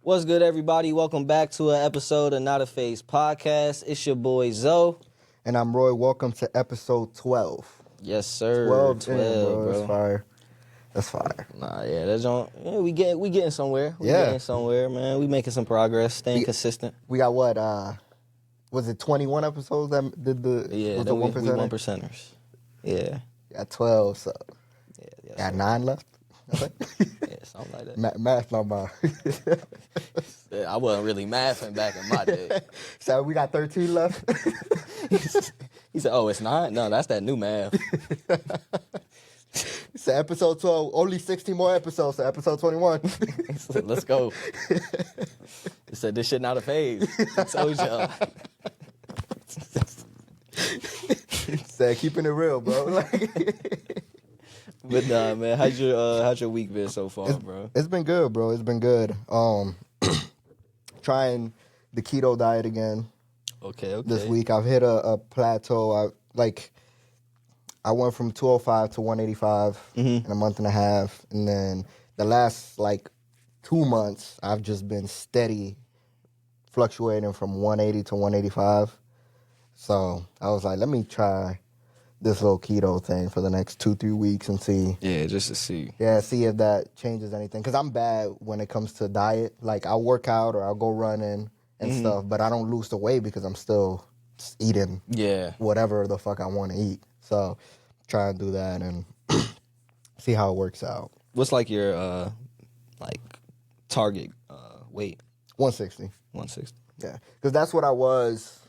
What's good, everybody? Welcome back to an episode of NotAPhase podcast. It's your boy Zoe. And I'm Roy. Welcome to episode 12. Yes, sir. 12, bro. That's fire. That's fire. Nah, yeah, that's on. Yeah, we getting somewhere. Getting somewhere, man. We making some progress, staying consistent. We got what? Was it 21 episodes that did the? Yeah, was the we 1%? 1%ers. Yeah. Got 12, so Yeah. got 9 left. Yeah, something like that. Math not mine. I wasn't really mathing back in my day. So we got 13 left. He said, "Oh, it's 9? No, that's that new math." So episode 12, only 16 more episodes. So episode 21. He said, "Let's go." He said, "This shit not a phase." I told y'all. Said keeping it real, bro. But nah, man, how's your week been so far, bro? It's been good, bro. It's been good. Trying the keto diet again. Okay. This week I've hit a plateau. I went from 205 to 185 in a month and a half, and then the last 2 months I've just been steady fluctuating from 180 to 185. So I was like, let me try this little keto thing for the next 2-3 weeks and see. Yeah, just to see. Yeah, see if that changes anything. Because I'm bad when it comes to diet. Like, I'll work out or I'll go running and stuff, but I don't lose the weight because I'm still just eating whatever the fuck I want to eat. So, try and do that and see how it works out. What's your target weight? 160. 160. Yeah, because that's what I was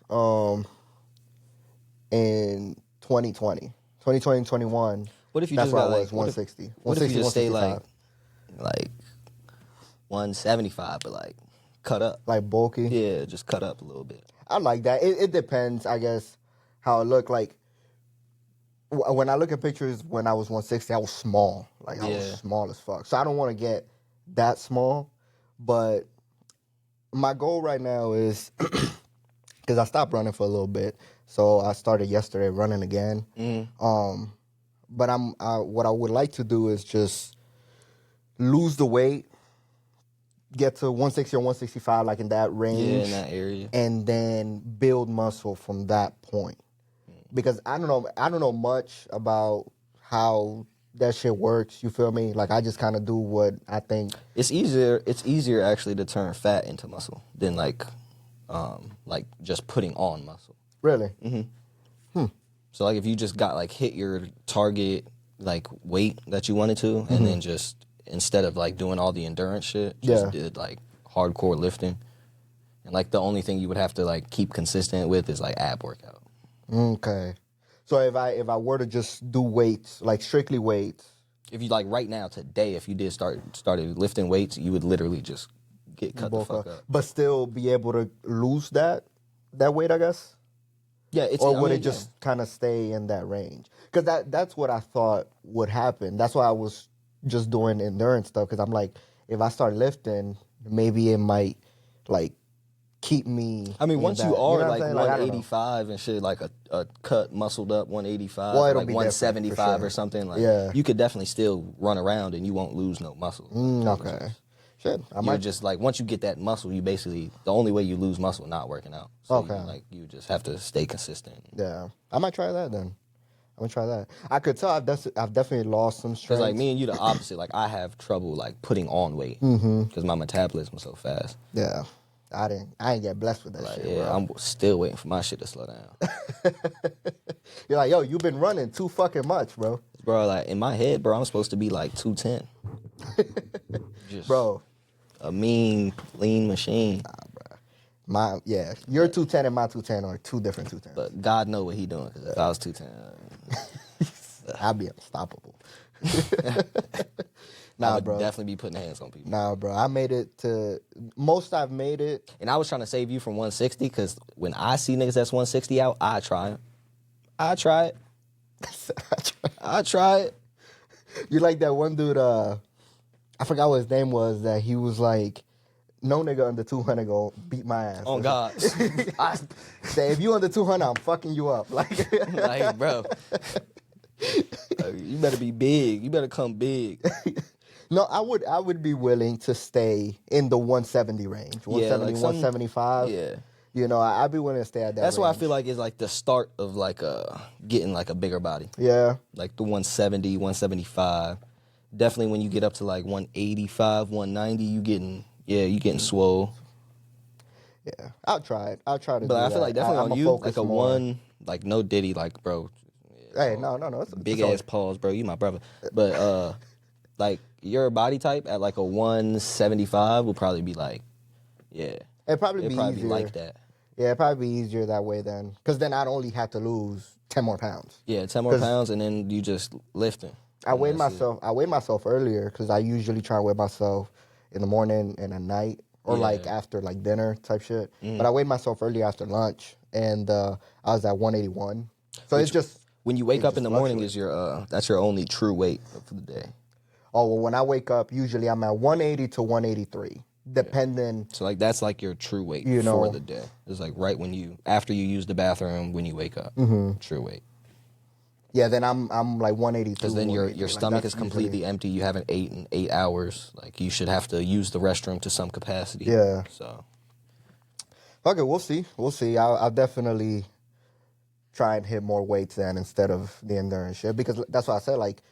in 2020. 2020 and 21. What if you that's just where got I was 160. What if you just stay 165. 175, but cut up? Like bulky? Yeah, just cut up a little bit. I like that. It depends, I guess, how it looked. Like, when I look at pictures when I was 160, I was small. I was small as fuck. So I don't want to get that small. But my goal right now is, because I stopped running for a little bit, so I started yesterday running again. But what I would like to do is just lose the weight, get to 160 or 165, like in that range. Yeah, in that area. And then build muscle from that point. Because I don't know much about how that shit works, you feel me? Like, I just kind of do what I think. It's easier actually to turn fat into muscle than just putting on muscle. Really? So if you just got hit your target weight that you wanted to, and then just instead of doing all the endurance shit, just did hardcore lifting, and the only thing you would have to keep consistent with is ab workout. Okay. So if I were to just do weights, strictly weights. If you right now today, if you did started lifting weights, you would literally just get cut the fuck up. But still be able to lose that weight, I guess. Yeah, or would it just kind of stay in that range? Because that's what I thought would happen. That's why I was just doing endurance stuff. Because I'm like, if I start lifting, maybe it might keep me. I mean, once that, you are 185 and shit, a cut muscled up 185, well, it'll be 175 sure. or something, you could definitely still run around and you won't lose no muscle. Okay. Shit. You're just once you get that muscle, you basically, the only way you lose muscle not working out. So you just have to stay consistent. Yeah. I might try that then. I'm going to try that. I could tell I've definitely lost some strength. Because me and you the opposite. I have trouble putting on weight because my metabolism is so fast. Yeah. I ain't get blessed with that shit, yeah, bro. I'm still waiting for my shit to slow down. You're like, yo, you've been running too fucking much, bro. Bro, in my head, bro, I'm supposed to be 210. Just bro. A mean, lean machine. Nah, bro. Your 210 and my 210 are two different 210s. But God know what he doing, because if I was 210... I'd be unstoppable. I would bro. definitely be putting hands on people. Nah, bro. I made it to... Most I've made it... And I was trying to save you from 160, because when I see niggas that's 160 out, I try it. I try it. You like that one dude, I forgot what his name was, that he was like, no nigga under 200 go beat my ass. Oh, God. Say, if you under 200, I'm fucking you up. Bro. You better be big. You better come big. No, I would be willing to stay in the 170 range. 170, like 175. Yeah. You know, I'd be willing to stay at that That's range. why I feel like it's like the start of like getting like a bigger body. Yeah. Like the 170, 175. Definitely when you get up to like 185, 190, you getting swole. Yeah. I'll try it. I'll try to But do I that. feel like definitely I'm on you, focus like a more. one, like no Diddy, like bro. Hey, no. Big ass pause, bro. You my brother. But like your body type at like a 175 will probably be like, yeah. It'd probably be easier. Be like that. Yeah, it'd probably be easier that way then. Because then I'd only have to lose 10 more pounds. Yeah, 10 more pounds and then you just lifting. I weigh myself earlier because I usually try to weigh myself in the morning and at night or like after like dinner type shit. But I weighed myself early after lunch and I was at 181. So it's just when you wake up in the morning is that's your only true weight for the day. Oh, well, when I wake up, usually I'm at 180 to 183, depending. So like that's like your true weight for the day. It's like right after you use the bathroom when you wake up. True weight. Yeah, then I'm like 182. Because then your stomach is completely empty. You haven't eaten in 8 hours. Like you should have to use the restroom to some capacity. Yeah. So. Okay, we'll see. I'll definitely try and hit more weights then instead of the endurance shit because that's why I said like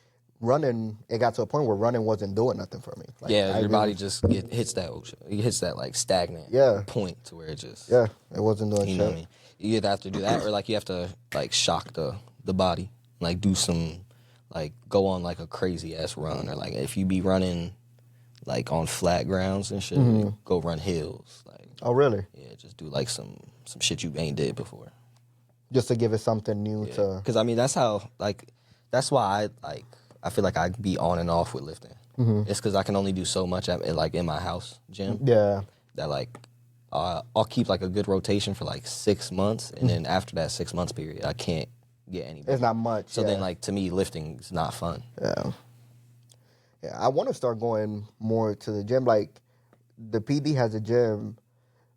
running. It got to a point where running wasn't doing nothing for me. Like, your body just hits that like stagnant point to where it just it wasn't doing shit. You know what I mean? You either have to do that or like you have to like shock the body. Like do some, like go on like a crazy ass run or like if you be running like on flat grounds and shit, like, go run hills. Like oh really? Yeah, just do like some shit you ain't did before. Just to give it something new to. Because I mean that's why I feel like I be on and off with lifting. It's because I can only do so much in my house gym. Yeah. That like I'll keep like a good rotation for like 6 months and then after that 6 months period I can't get any better. It's not much. So then, like, to me, lifting is not fun. Yeah. Yeah, I want to start going more to the gym. Like, the PD has a gym,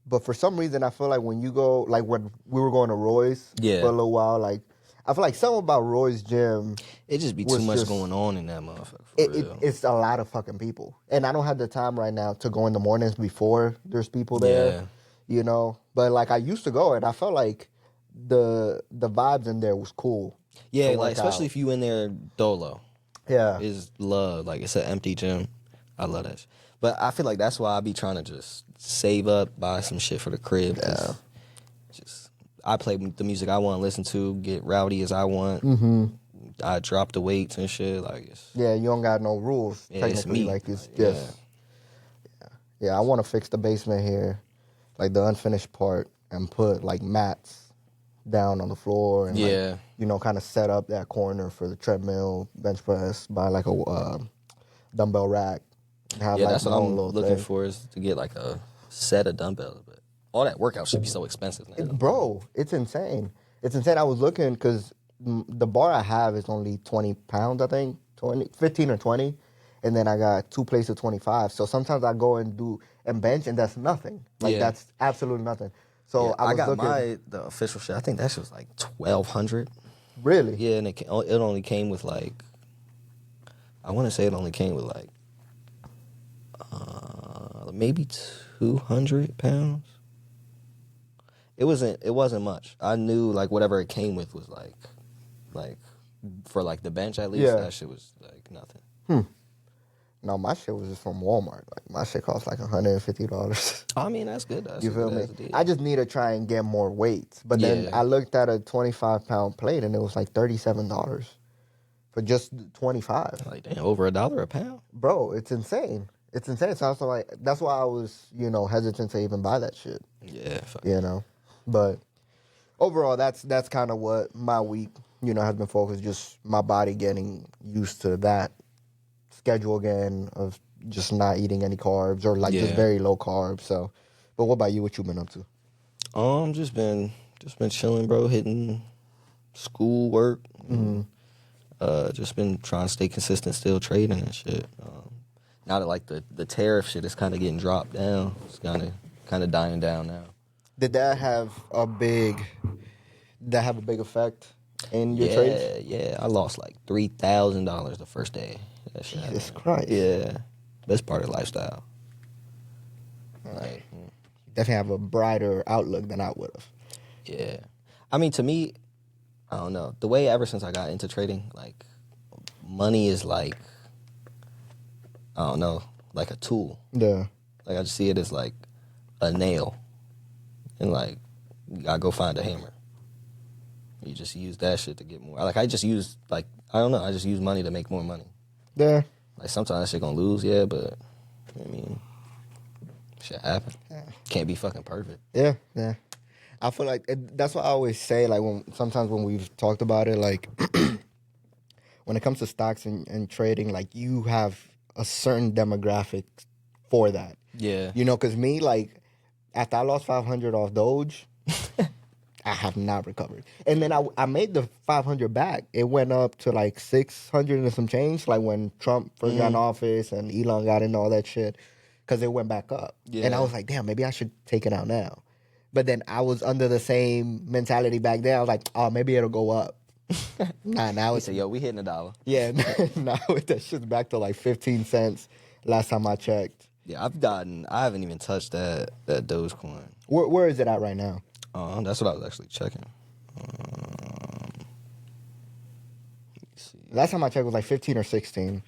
but for some reason, I feel like when you go, like, when we were going to Roy's for a little while, like, I feel like something about Roy's gym. It just be too much going on in that motherfucker. It's a lot of fucking people. And I don't have the time right now to go in the mornings before there's people there, you know? But, like, I used to go, and I felt like the vibes in there was cool. Yeah, like especially if you in there dolo. Yeah. Is love. Like it's an empty gym. I love that shit. But I feel like that's why I be trying to just save up, buy some shit for the crib. Yeah. Just I play the music I want to listen to, get rowdy as I want. I drop the weights and shit. Like you don't got no rules. Yeah, technically. It's me. Like it's just I want to fix the basement here, like the unfinished part, and put like mats down on the floor and like, you know, kind of set up that corner for the treadmill, bench press, buy like a dumbbell rack. Have like that's what I'm looking for is to get like a set of dumbbells. But all that workout should be so expensive now. Bro, it's insane. It's insane. I was looking because the bar I have is only 20 pounds, I think, 15 or 20. And then I got 2 plates of 25. So sometimes I go and do and bench and that's nothing. Like that's absolutely nothing. So I got the official shit. I think that shit was like 1,200. Really? Yeah, and it only came with like, I want to say it only came with like, maybe 200 pounds. It wasn't much. I knew like whatever it came with was like for like the bench at least. That shit was like nothing. No, my shit was just from Walmart. Like my shit cost like $150. I mean, that's good. You feel me? I just need to try and get more weights. But then I looked at a 25-pound plate and it was like $37 for just 25. Like damn, over $1 a pound, bro. It's insane. It's insane. So I was like, that's why I was, you know, hesitant to even buy that shit. Yeah, you know. But overall, that's kind of what my week, you know, has been focused. Just my body getting used to that schedule again of just not eating any carbs or like just very low carbs. So, but what about you? What you been up to? Just been chilling, bro. Hitting school work. Just been trying to stay consistent, still trading and shit. Now that like the tariff shit is kind of getting dropped down, it's kind of dying down now. Did that have a big effect in your trades? Yeah. I lost like $3,000 the first day. Jesus Christ. Yeah. That's part of the lifestyle. Like, definitely have a brighter outlook than I would have. yeah. I mean, to me, I don't know. The way ever since I got into trading, like, money is like, I don't know, like a tool. Yeah. Like, I just see it as like a nail. And like, you gotta go find a hammer. You just use that shit to get more. Like, I just use, like, I don't know, I just use money to make more money. Yeah. Like, sometimes that shit gonna lose, yeah, but, I mean, shit happen. Yeah. Can't be fucking perfect. Yeah, yeah. I feel like that's what I always say. Like sometimes when we've talked about it, like when it comes to stocks and trading, like you have a certain demographic for that. Yeah. You know, because me, like after I lost 500 off Doge, I have not recovered. And then I made the 500 back. It went up to like 600 and some change, like when Trump first got in office and Elon got into all that shit, because it went back up. Yeah. And I was like, damn, maybe I should take it out now. But then I was under the same mentality back then. I was like, oh, maybe it'll go up. Now it's... Said, yo, we hitting $1. Yeah, now that shit's back to like 15 cents last time I checked. Yeah, I haven't even touched that Dogecoin. Where is it at right now? That's what I was actually checking. Let me see. Last time I checked was like 15 or 16.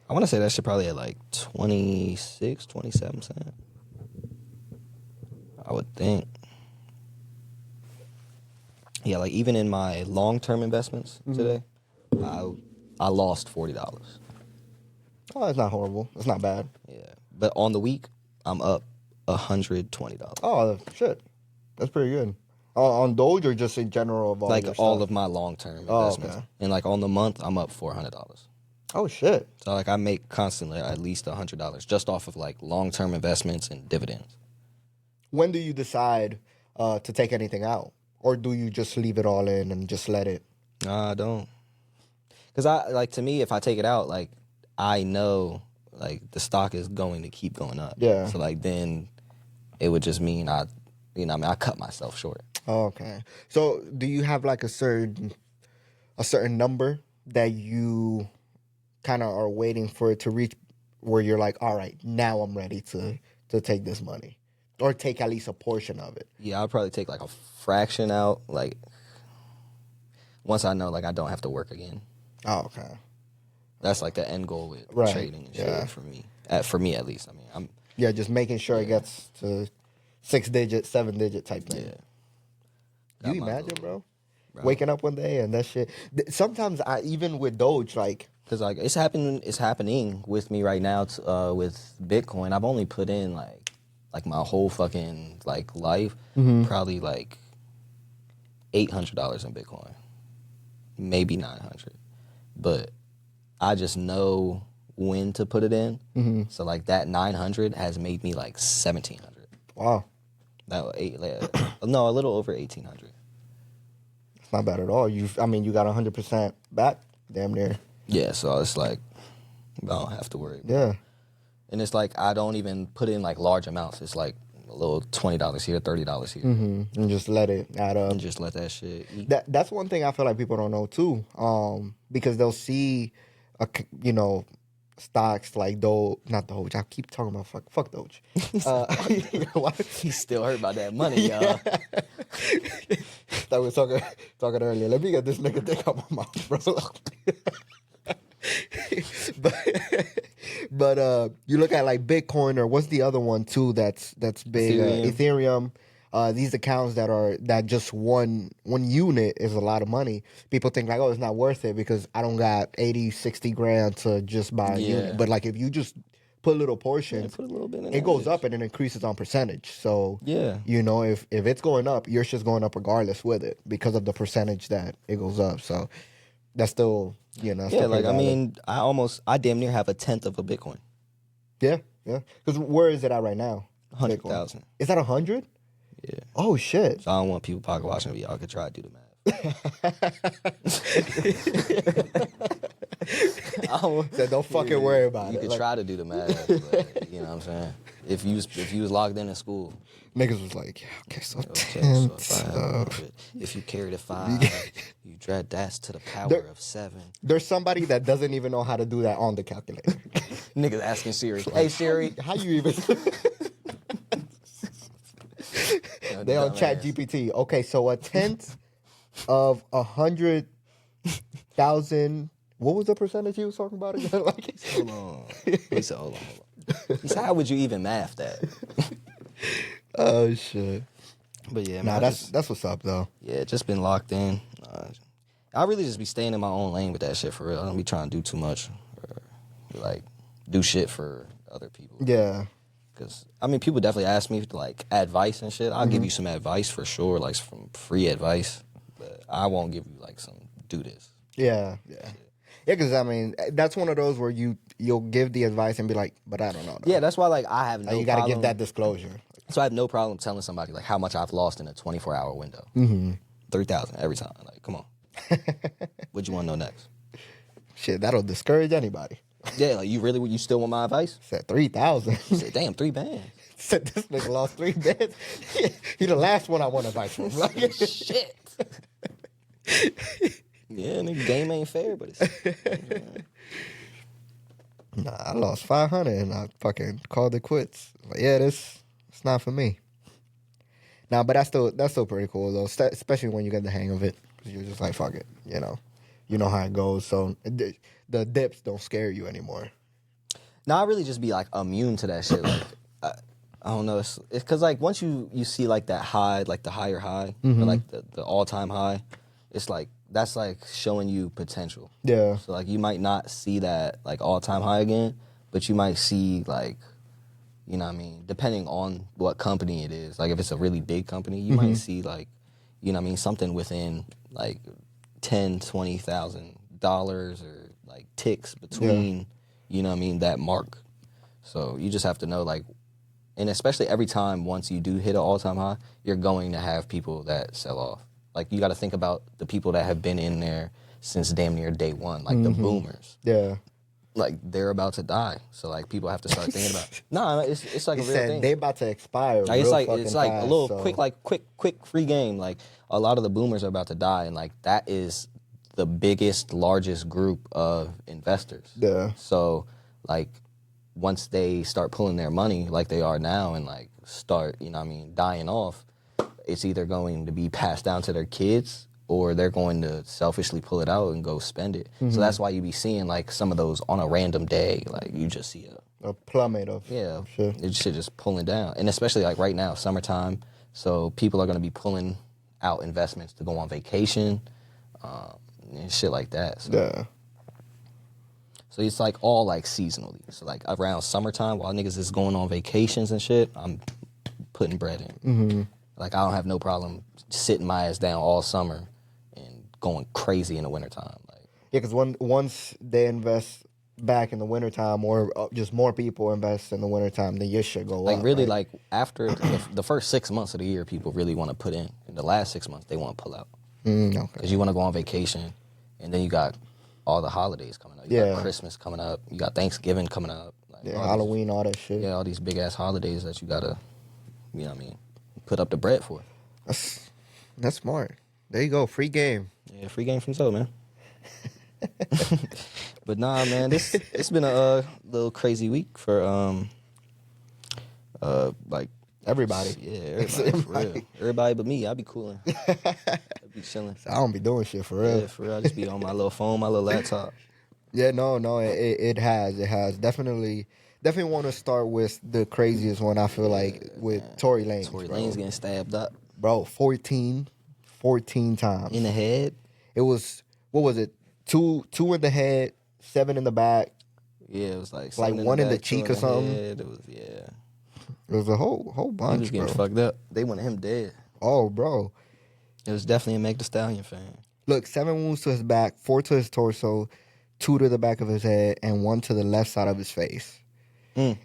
I want to say that shit probably at like 26, 27 cents. I would think. Yeah, like even in my long-term investments today, I lost $40. Oh, that's not horrible. That's not bad. Yeah, but on the week, I'm up $120. Oh, shit. That's pretty good. On Doge or just in general of all like your all stuff? of my long-term Oh, investments. okay. And like on the month, I'm up $400. Oh, shit. So like I make constantly at least $100 just off of like long-term investments and dividends. When do you decide to take anything out? Or do you just leave it all in and just let it? Nah, I don't. Because to me, if I take it out, like I know like the stock is going to keep going up. Yeah. So like then it would just mean I cut myself short. Oh, okay. So do you have like a certain number that you kind of are waiting for it to reach where you're like, all right, now I'm ready to take this money? Or take at least a portion of it? Yeah, I'll probably take like a fraction out, like once I know like I don't have to work again. Oh, okay. That's like the end goal with Right. trading and shit Yeah. for me. For me at least. I mean, Yeah, just making sure it gets to 6-digit, 7-digit type thing. yeah. Do you Got my imagine, little- bro? Waking up one day and that shit. Sometimes even with Doge, like... Because like it's happening with me right now with Bitcoin. I've only put in like my whole fucking like life, probably like $800 in Bitcoin, maybe 900, but I just know when to put it in. So like that 900 has made me like 1,700. Wow. No, a little over 1,800. It's not bad at all. You got 100% back, damn near. Yeah, so it's like I don't have to worry. Yeah. And it's like I don't even put in like large amounts. It's like a little $20 here, $30 here. And just let it add up. And just let that shit eat. That's one thing I feel like people don't know too, because they'll see, stocks like not Doge. I keep talking about fuck Doge. He's still hurt about that money, y'all. That was talking earlier. Let me get this nigga dick out my mouth, bro. but you look at like Bitcoin, or what's the other one too that's big? Ethereum. These accounts that just one unit is a lot of money. People think like, oh, it's not worth it because I don't got 80, 60 grand to just buy a unit. But like if you just put little portions, put a little bit in it goes up and it increases on percentage. So yeah, if it's going up, your shit's going up regardless with it because of the percentage that it goes up. So that's still still like pretty valid. I damn near have 1/10 of a Bitcoin. Yeah. Because where is it at right now? 100,000. Is that 100? Yeah. Oh shit. So I don't want people pocket watching me. Y'all could try to do the math. So don't fucking worry about You it. could try to do the math, but you know what I'm saying? If you was logged in school. Niggas was like, yeah, okay, so 10. So if you carry the 5, you dread that's to the power of 7. There's somebody that doesn't even know how to do that on the calculator. Niggas asking Siri, hey Siri, how you even? They on Chat GPT. Okay, so 1/10 of 100,000. What was the percentage he was talking about again? Like, hold on. He said, hold on. He said, how would you even math that? Oh shit. But yeah, man, that's what's up though. Yeah, just been locked in. I really just be staying in my own lane with that shit for real. I don't be trying to do too much or like do shit for other people. Yeah. Because I mean, people definitely ask me for like advice and shit. I'll give you some advice for sure, like some free advice. But I won't give you like some do this. Yeah. Yeah. Yeah, because I mean, that's one of those where you'll give the advice and be like, but I don't know. Though. Yeah, that's why like I have no you got to give that disclosure. So I have no problem telling somebody like how much I've lost in a 24-hour window. 3,000 every time. Like, come on. What you want to know next? Shit, that'll discourage anybody. Yeah, like you still want my advice? Said 3,000. Said, damn, 3 bands. Said this nigga lost 3 bands. He the last one I want advice from. Like, shit. Yeah, nigga, game ain't fair, but it's. Nah, I lost 500 and I fucking called it quits. Like, yeah, it's not for me. Nah, but that's still pretty cool though, especially when you get the hang of it. Cause you're just like, fuck it, you know how it goes. So the dips don't scare you anymore. Nah, I really just be like immune to that shit. Like, I don't know. It's because like once you see like that high, like the higher high, or like the all-time high, it's like that's like showing you potential. Yeah. So like you might not see that like all-time high again, but you might see like, you know what I mean, depending on what company it is. Like if it's a really big company, you might see like, you know what I mean, something within like $10,000-$20,000 or like ticks between, you know what I mean, that mark. So you just have to know like, and especially every time once you do hit an all-time high, you're going to have people that sell off. Like you got to think about the people that have been in there since damn near day one, like the boomers. Yeah. Like they're about to die, so like people have to start thinking about. Nah, it's like a real thing. They about to expire. Like, it's like fast, a little so. quick free game. Like a lot of the boomers are about to die, and like that is the biggest, largest group of investors. Yeah. So like once they start pulling their money, like they are now, and like start, you know what I mean, dying off, it's either going to be passed down to their kids or they're going to selfishly pull it out and go spend it. So that's why you be seeing like some of those on a random day, like you just see a plummet of shit. It should just pulling down. And especially like right now, summertime, so people are going to be pulling out investments to go on vacation and shit like that. So. Yeah. So it's like all like seasonally. So like around summertime, while niggas is going on vacations and shit, I'm putting bread in. Like I don't have no problem sitting my ass down all summer and going crazy in the wintertime. Like, yeah, because once they invest back in the wintertime, or just more people invest in the wintertime, then your shit go like up. really, right? like after the first 6 months of the year, people really want to put in. In the last 6 months, they want to pull out. Okay. Because you want to go on vacation, and then you got all the holidays coming up. You got Christmas coming up. You got Thanksgiving coming up. Like, Halloween, all that shit. Yeah, all these big ass holidays that you gotta, you know what I mean, put up the bread for. That's smart. There you go, free game. Yeah, free game from Zoe, man. But nah, man, it's been a little crazy week for like everybody. Yeah, everybody for real. Everybody but me. I be cooling. I be chilling. I don't be doing shit for real. Yeah, for real. I just be on my little phone, my little laptop. Yeah, no, it has definitely want to start with the craziest one. I feel like with Tory Lanez. Tory Lanez getting stabbed up, bro. 14 times in the head. It was, what was it? Two in the head, 7 in the back. Yeah, it was like one in the cheek or something. It was It was a whole bunch. He was getting fucked up. They wanted him dead. Oh, bro. It was definitely a Meg Thee Stallion fan. Look, 7 wounds to his back, 4 to his torso, 2 to the back of his head, and 1 to the left side of his face. It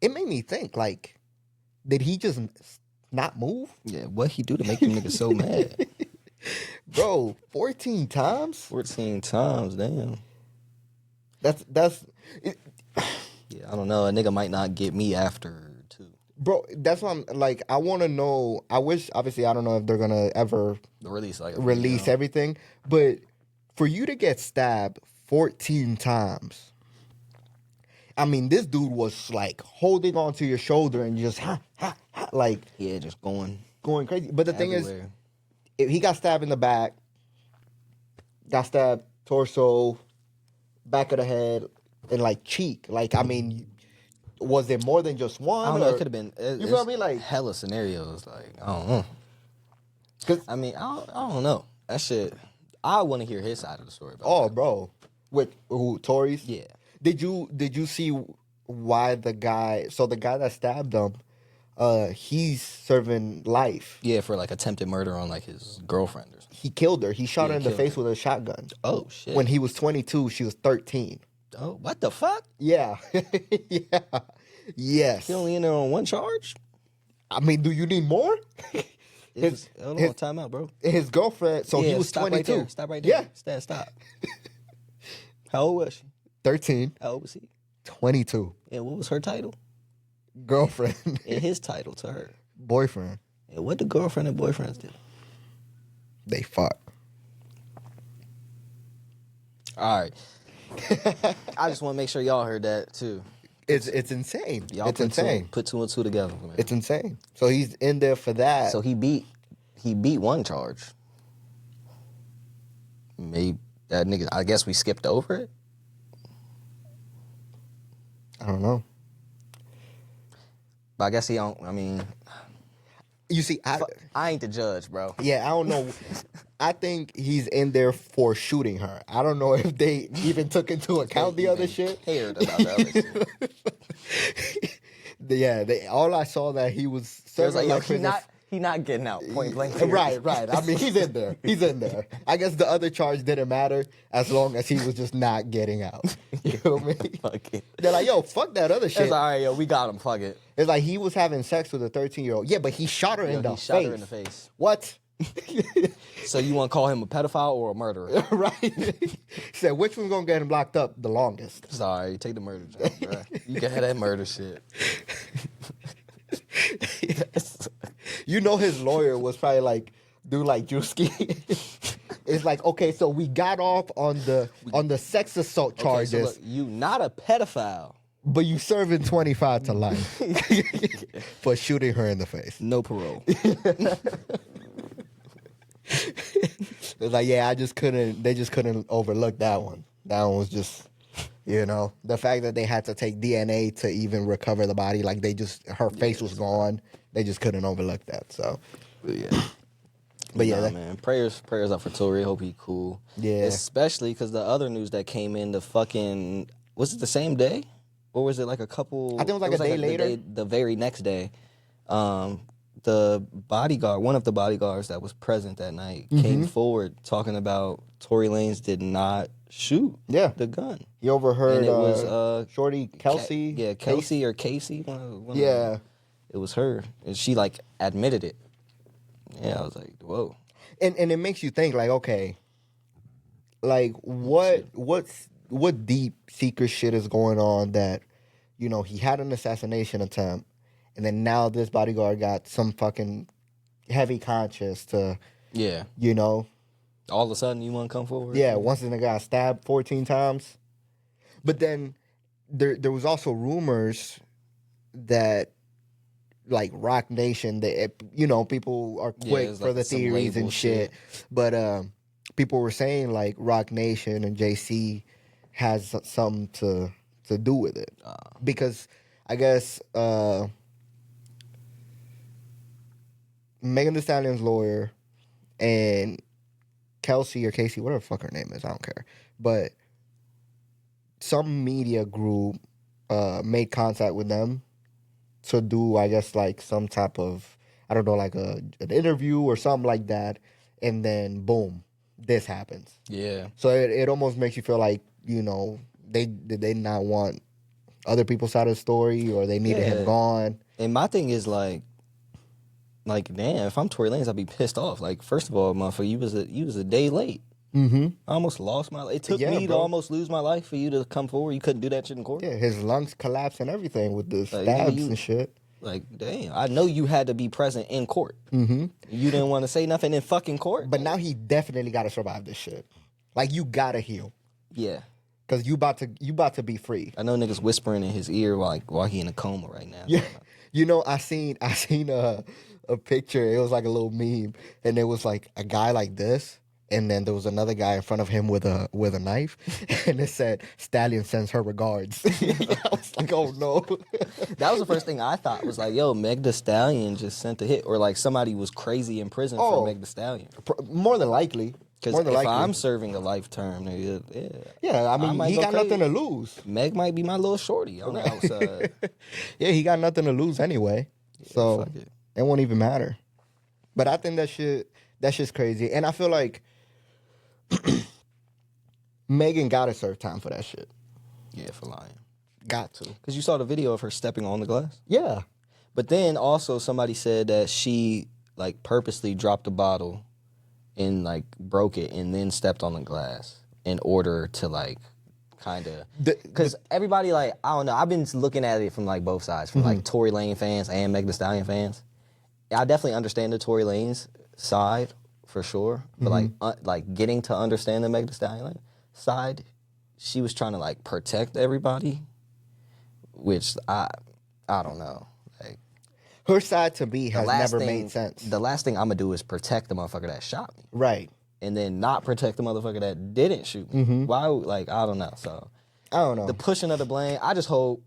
made me think, like, did he just not move? Yeah, what he do to make them niggas so mad? Bro, 14 times? 14 times, damn. That's Yeah, I don't know. A nigga might not get me after 2. Bro, that's what I'm like. I want to know. I wish, obviously, I don't know if they're gonna ever release everything, but for you to get stabbed 14 times, I mean, this dude was like holding onto your shoulder and just like just going crazy. But the everywhere. thing is, he got stabbed in the back, got stabbed torso, back of the head, and like cheek. Like, I mean. Was it more than just one? I don't know. It could have been. You feel me? Like hella scenarios. Like I don't know. I mean, I don't know. That shit. I want to hear his side of the story. About bro, with who? Tories? Yeah. Did you see why the guy? So the guy that stabbed him, he's serving life. Yeah, for like attempted murder on like his girlfriend or something. He killed her. He shot her in the face with a shotgun. Oh shit! When he was 22, she was 13. Oh, what the fuck? Yeah. Yeah. Yes. He only in there on one charge? I mean, do you need more? Hold on, time out, bro. His girlfriend, so he was 22. Right stop right there. Yeah. Stop. How old was she? 13. How old was he? 22. And what was her title? Girlfriend. And his title to her? Boyfriend. And what the girlfriend and boyfriends do? They fuck. All right. I just want to make sure y'all heard that too. It's insane. Y'all it's insane. Put two and two together, man. It's insane. So he's in there for that. So he beat one charge. Maybe that nigga. I guess we skipped over it. I don't know. But I guess he don't. I mean, you see, I ain't the judge, bro. Yeah, I don't know. I think he's in there for shooting her. I don't know if they even took into account the other shit. Cared about the other shit. Yeah, all I saw that he was serving like, he not getting out point blank. Right. I mean, he's in there. I guess the other charge didn't matter as long as he was just not getting out. You know what I mean? Fuck it. They're like, yo, fuck that other shit. It's all right, yo, we got him. Fuck it. It's like he was having sex with a 13-year-old. Yeah, but he shot her in the face. Shot her in the face. What? So you want to call him a pedophile or a murderer? Right. He said, which one's going to get him locked up the longest? Sorry, take the murder job, bro. You can have that murder shit. You know his lawyer was probably like, do like Drewski. It's like, okay, so we got off on the sex assault charges. Okay, so look, you not a pedophile. But you serving 25 to life for shooting her in the face. No parole. It's like, yeah, they just couldn't overlook that one. That one was just, the fact that they had to take DNA to even recover the body, like her face was gone. They just couldn't overlook that. So, but yeah, man, prayers up for Tory. Hope he cool. Yeah, especially because the other news that came in, was it the same day, or was it like a couple? I think it was like a day later. The very next day, the bodyguard, one of the bodyguards that was present that night, came forward talking about Tory Lanez did not shoot the gun. He overheard and it was Shorty Kelsey. Kelsey or Casey. One yeah. It was her. And she like admitted it. Yeah, I was like, whoa. And it makes you think like, okay, like what deep secret shit is going on that, he had an assassination attempt and then now this bodyguard got some fucking heavy conscience to all of a sudden you want to come forward? Yeah, once the nigga got stabbed 14 times. But then there was also rumors that like Rock Nation, people are quick for the theories and shit. But people were saying like Rock Nation and JC has something to do with it. Because I guess Megan Thee Stallion's lawyer and Kelsey or Casey, whatever the fuck her name is, I don't care. But some media group made contact with them to do, I guess, like some type of, I don't know, like an interview or something like that. And then, boom, this happens. Yeah. So it almost makes you feel like, did they not want other people's side of the story or they needed him gone? And my thing is like, damn, if I'm Tory Lanez, I'd be pissed off. Like, first of all, motherfucker, you was a day late. Mm-hmm. I almost lost my life. It took me to almost lose my life for you to come forward. You couldn't do that shit in court. Yeah, his lungs collapsed and everything with the stabs and shit. Like, damn, I know you had to be present in court. Mm-hmm. You didn't want to say nothing in fucking court. But now he definitely got to survive this shit. Like, you got to heal. Yeah. Because you about to be free. I know niggas whispering in his ear while he in a coma right now. Yeah. You know, I seen a picture. It was like a little meme. And it was like a guy like this. And then there was another guy in front of him with a knife, and it said, "Stallion sends her regards." I was like, "Oh no!" That was the first thing I thought was like, "Yo, Meg Thee Stallion just sent a hit," or like somebody was crazy in prison for Meg Thee Stallion. More than likely, because if I'm serving a life term, yeah, I mean, he got crazy. nothing to lose. Meg might be my little shorty on the outside. Yeah, he got nothing to lose anyway, so it won't even matter. But I think that's just crazy, and I feel like Megan gotta serve time for that shit. Yeah, for lying. Got to. Because you saw the video of her stepping on the glass? Yeah. But then also somebody said that she like purposely dropped a bottle and like broke it and then stepped on the glass in order to like kind of... Because everybody like, I don't know, I've been looking at it from like both sides, from like Tory Lane fans and Meg Thee Stallion fans. I definitely understand the Tory Lane's side, for sure, but like getting to understand the Meg Thee Stallion side, she was trying to like protect everybody, which I don't know. Like her side to me has never made sense. The last thing I'm gonna do is protect the motherfucker that shot me, right? And then not protect the motherfucker that didn't shoot me. Why? Like I don't know. So I don't know. The pushing of the blame. I just hope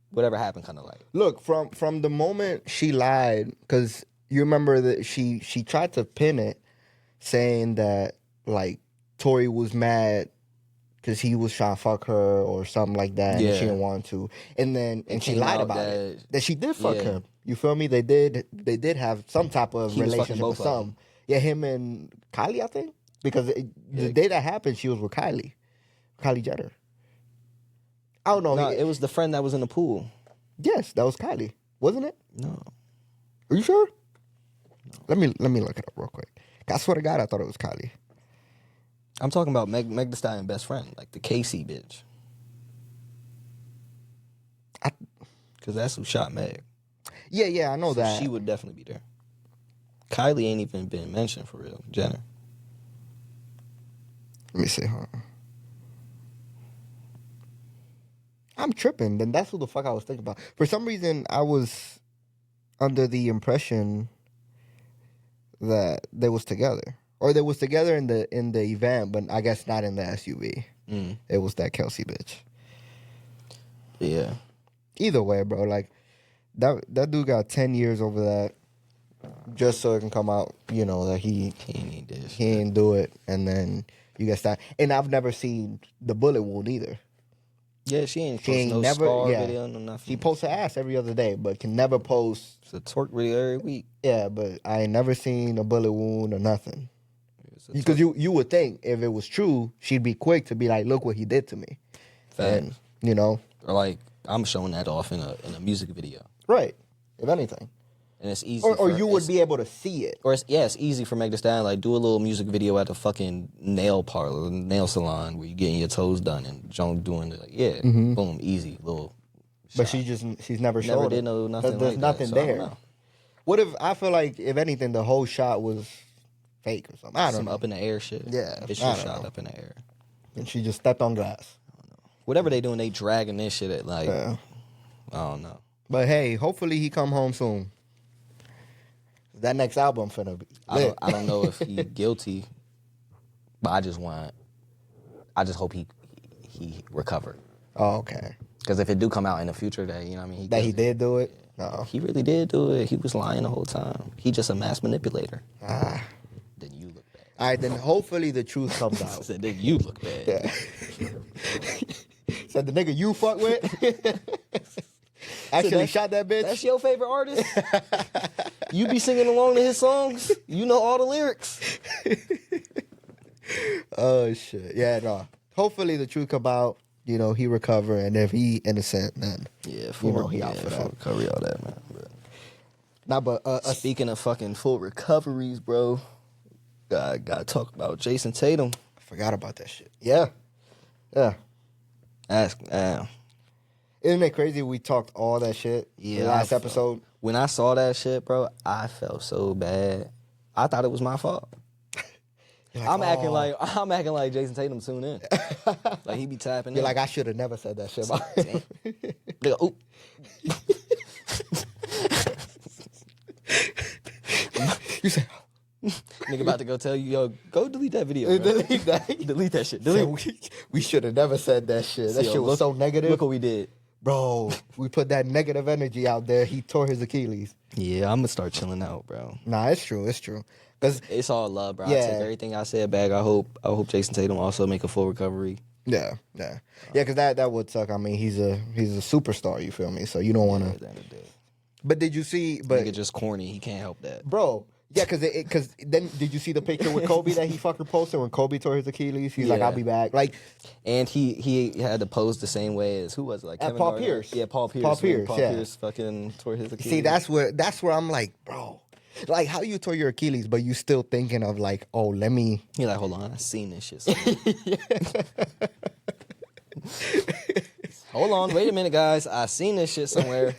whatever happened, kind of like look from the moment she lied, because you remember that she tried to pin it, saying that like Tory was mad because he was trying to fuck her or something like that, and she didn't want to, and she lied about it, that she did fuck him. You feel me? They did have some type of relationship or something. Yeah, him and Kylie, I think, because the day that happened, she was with Kylie Jenner. I don't know. No, it was the friend that was in the pool. Yes, that was Kylie, wasn't it? No. Are you sure? No. Let me look it up real quick. I swear to God, I thought it was Kylie. I'm talking about Meg Thee Stallion best friend, like the Casey bitch. Because that's who shot Meg. Yeah, I know that. She would definitely be there. Kylie ain't even been mentioned for real. Jenner. Let me see. Huh? I'm tripping. Then that's who the fuck I was thinking about. For some reason, I was under the impression that they was together, or they was together in the event, but I guess not in the SUV. It was that Kelsey bitch. Yeah. Either way, bro, like that dude got 10 years over that, just so it can come out, you know, that he ain't do it, and then you get that. And I've never seen the bullet wound either. Yeah, she ain't no scar video, no nothing. She posts her ass every other day, but can never post. It's a twerk video every week. Yeah, but I ain't never seen a bullet wound or nothing. Because you would think if it was true, she'd be quick to be like, look what he did to me. Fact. And, you know. Or like, I'm showing that off in a music video. Right. If anything. And it's easy. Or you would be able to see it. Or it's easy for Meg Thee Stallion, like, do a little music video at the fucking nail parlor, nail salon, where you getting your toes done, and Joan doing it. Like, boom, easy, little shot. But she's never showed Never did know nothing There's like nothing that, so there. What if, I feel like, if anything, the whole shot was fake or something. I don't know. Some up in the air shit. Yeah. It's just shot up in the air. And she just stepped on glass. I don't know. Whatever they doing, they dragging this shit at, like, I don't know. But hey, hopefully he come home soon. That next album finna be lit. I don't know if he guilty, but I just hope he recovered. Oh, okay. Because if it do come out in the future that, you know what I mean? He did do it? No. He really did do it. He was lying the whole time. He just a mass manipulator. Then you look bad. All right, then hopefully the truth comes out. Said, then you look bad. Yeah. Said the nigga you fuck with actually shot that bitch. That's your favorite artist? You be singing along to his songs? You know all the lyrics. Oh, shit. Yeah, no. Hopefully the truth come out. You know, he recover, and if he innocent, then he out for that. Recovery, all that, man. Bro. Nah, but speaking of fucking full recoveries, bro, gotta talk about Jason Tatum. I forgot about that shit. Yeah. Isn't it crazy we talked all that shit last episode? when I saw that shit, bro, I felt so bad. I thought it was my fault. Like, I'm acting like Jason Tatum tuned in. Like he be tapping in. You're like, I should have never said that shit. Nigga, oop. You said, nigga about to go tell you, yo, go delete that video. delete that. Delete that shit. We should have never said that shit. That shit was so negative. Look what we did. Bro, we put that negative energy out there. He tore his Achilles. Yeah, I'm gonna start chilling out, bro. Nah, it's true. It's true. Cause it's all love, bro. Yeah. I take everything I said back. I hope Jason Tatum also make a full recovery. Yeah. Because that would suck. I mean, he's a superstar. You feel me? So you don't want to. But did you see? But nigga just corny. He can't help that, bro. Yeah, because then did you see the picture with Kobe that he fucking posted when Kobe tore his Achilles? He's like, I'll be back. Like, and he had to pose the same way as who was it? Like Kevin Paul Garnett? Pierce. Yeah, Paul Pierce. Paul Pierce fucking tore his Achilles. See, that's where I'm like, bro, like how you tore your Achilles, but you still thinking of like, oh, let me. You're like, hold on, I seen this shit. Hold on, wait a minute, guys. I seen this shit somewhere.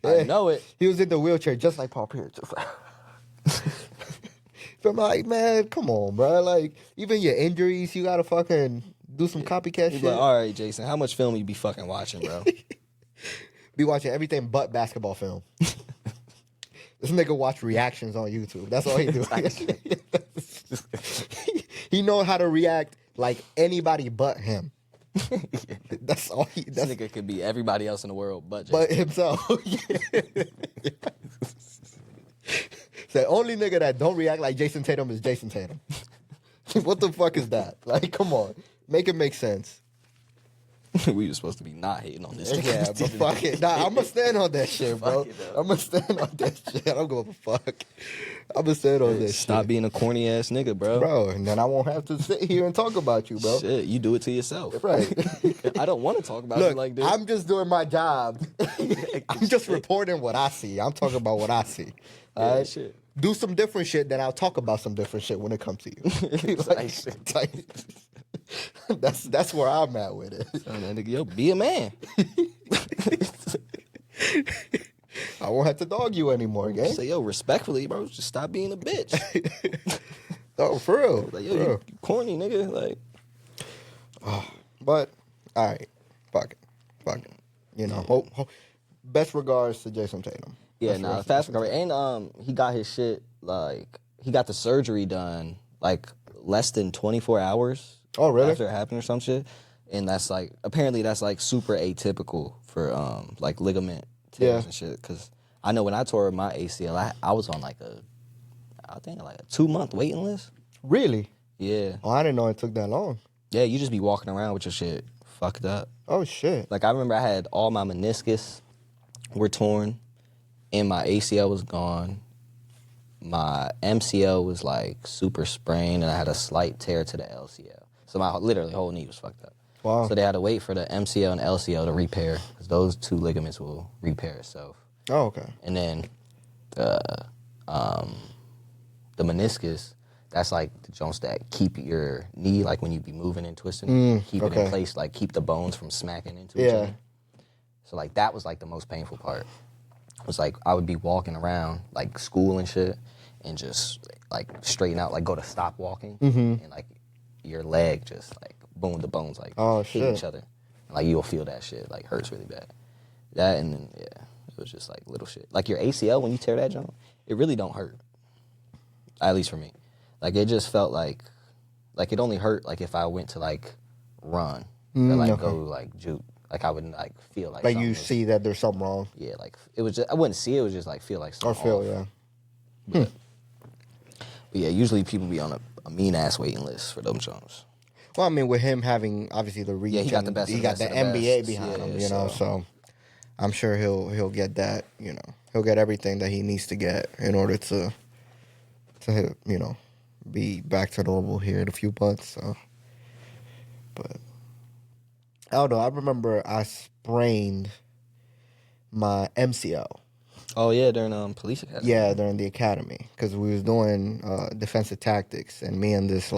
Yeah. I know it. He was in the wheelchair just like Paul Pierce. Just like. So I'm like, man, come on, bro. Like, even your injuries, you gotta fucking do some copycat shit. Like, all right, Jason, how much film you be fucking watching, bro? Be watching everything but basketball film. This nigga watch reactions on YouTube. That's all he do. He know how to react like anybody but him. That's all he. This nigga could be everybody else in the world but Jason. But himself. The only nigga that don't react like Jason Tatum is Jason Tatum. What the fuck is that? Like, come on. Make it make sense. We were supposed to be not hating on this. Yeah, but fuck it. Nah, I'm going to stand on that shit, bro. I'm going to stand on that shit. I don't give a fuck. I'm going to stand on this shit. Stop being a corny ass nigga, bro. Bro, and then I won't have to sit here and talk about you, bro. Shit, you do it to yourself. Right. I don't want to talk about you like this. I'm just doing my job. I'm just reporting what I see. I'm talking about what I see. All right? Shit. Do some different shit, then I'll talk about some different shit when it comes to you. That's where I'm at with it. So, nigga, yo, be a man. I won't have to dog you anymore, gang. Say, yo, respectfully, bro, just stop being a bitch. Oh, for real. Like, yo, you corny, nigga. Like, but all right, fuck it. You know, best regards to Jason Tatum. Yeah, nah, fast recovery. And he got his shit, like, he got the surgery done, like, less than 24 hours. Oh, really? After it happened or some shit. And that's, like, apparently that's, like, super atypical for, like, ligament tears and shit. Because I know when I tore my ACL, I was on, like, I think, a 2-month waiting list. Really? Yeah. Oh, I didn't know it took that long. Yeah, you just be walking around with your shit fucked up. Oh, shit. Like, I remember I had all my meniscus were torn. And my ACL was gone. My MCL was like super sprained, and I had a slight tear to the LCL. So my literally whole knee was fucked up. Wow. So they had to wait for the MCL and LCL to repair, because those two ligaments will repair itself. Oh, okay. And then the meniscus, that's like the joints that keep your knee, like when you be moving and twisting, keep it in place, like keep the bones from smacking into each other. So like that was like the most painful part. It was like I would be walking around like school and shit and just like straighten out, like go to stop walking and like your leg just like boom, the bones like hit each other. And, like you'll feel that shit like hurts really bad. That and then it was just like little shit. Like your ACL when you tear that joint, it really don't hurt. At least for me. Like it just felt like it only hurt like if I went to like run or like go like juke. Like I wouldn't like feel like you see that there's something wrong. Yeah, like it was just I wouldn't see it, it was just like feel like something. Or off. But yeah, usually people be on a mean ass waiting list for them jobs. Well, I mean, with him having obviously the reach, he got the best. He got the NBA behind him, you know. So I'm sure he'll get that. You know, he'll get everything that he needs to get in order to you know be back to normal here in a few months. So, but. I don't know. I remember I sprained my MCL. Oh yeah, during police academy. Yeah, during the academy because we was doing defensive tactics, and me and this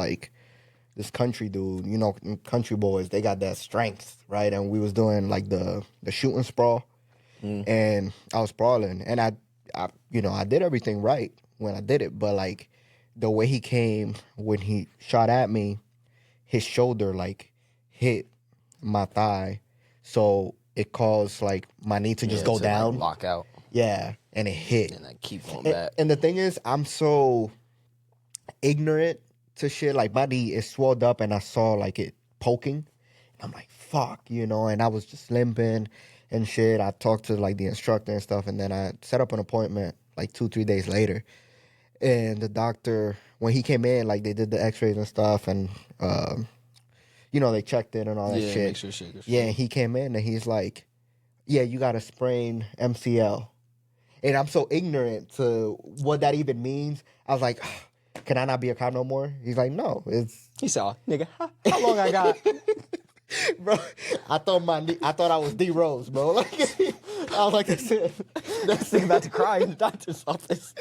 country dude, you know, country boys, they got that strength, right? And we was doing like the shooting sprawl, and I was sprawling, and I I did everything right when I did it, but like the way he came when he shot at me, his shoulder like hit my thigh, so it caused like my knee to just go down, like, lock out. Yeah, and it hit, and I keep going back. And the thing is, I'm so ignorant to shit. Like my knee is swelled up, and I saw like it poking. I'm like, fuck, and I was just limping and shit. I talked to like the instructor and stuff, and then I set up an appointment like 2-3 days later. And the doctor, when he came in, like they did the X-rays and stuff, and they checked it and all that shit. Make sure shit. Yeah, and he came in and he's like, "Yeah, you got a sprained MCL," and I'm so ignorant to what that even means. I was like, "Can I not be a cop no more?" He's like, "No, it's." He saw, nigga, how long I got? Bro, I thought I was D Rose, bro. Like, I was like, that's it. That's nigga about to cry in the doctor's office.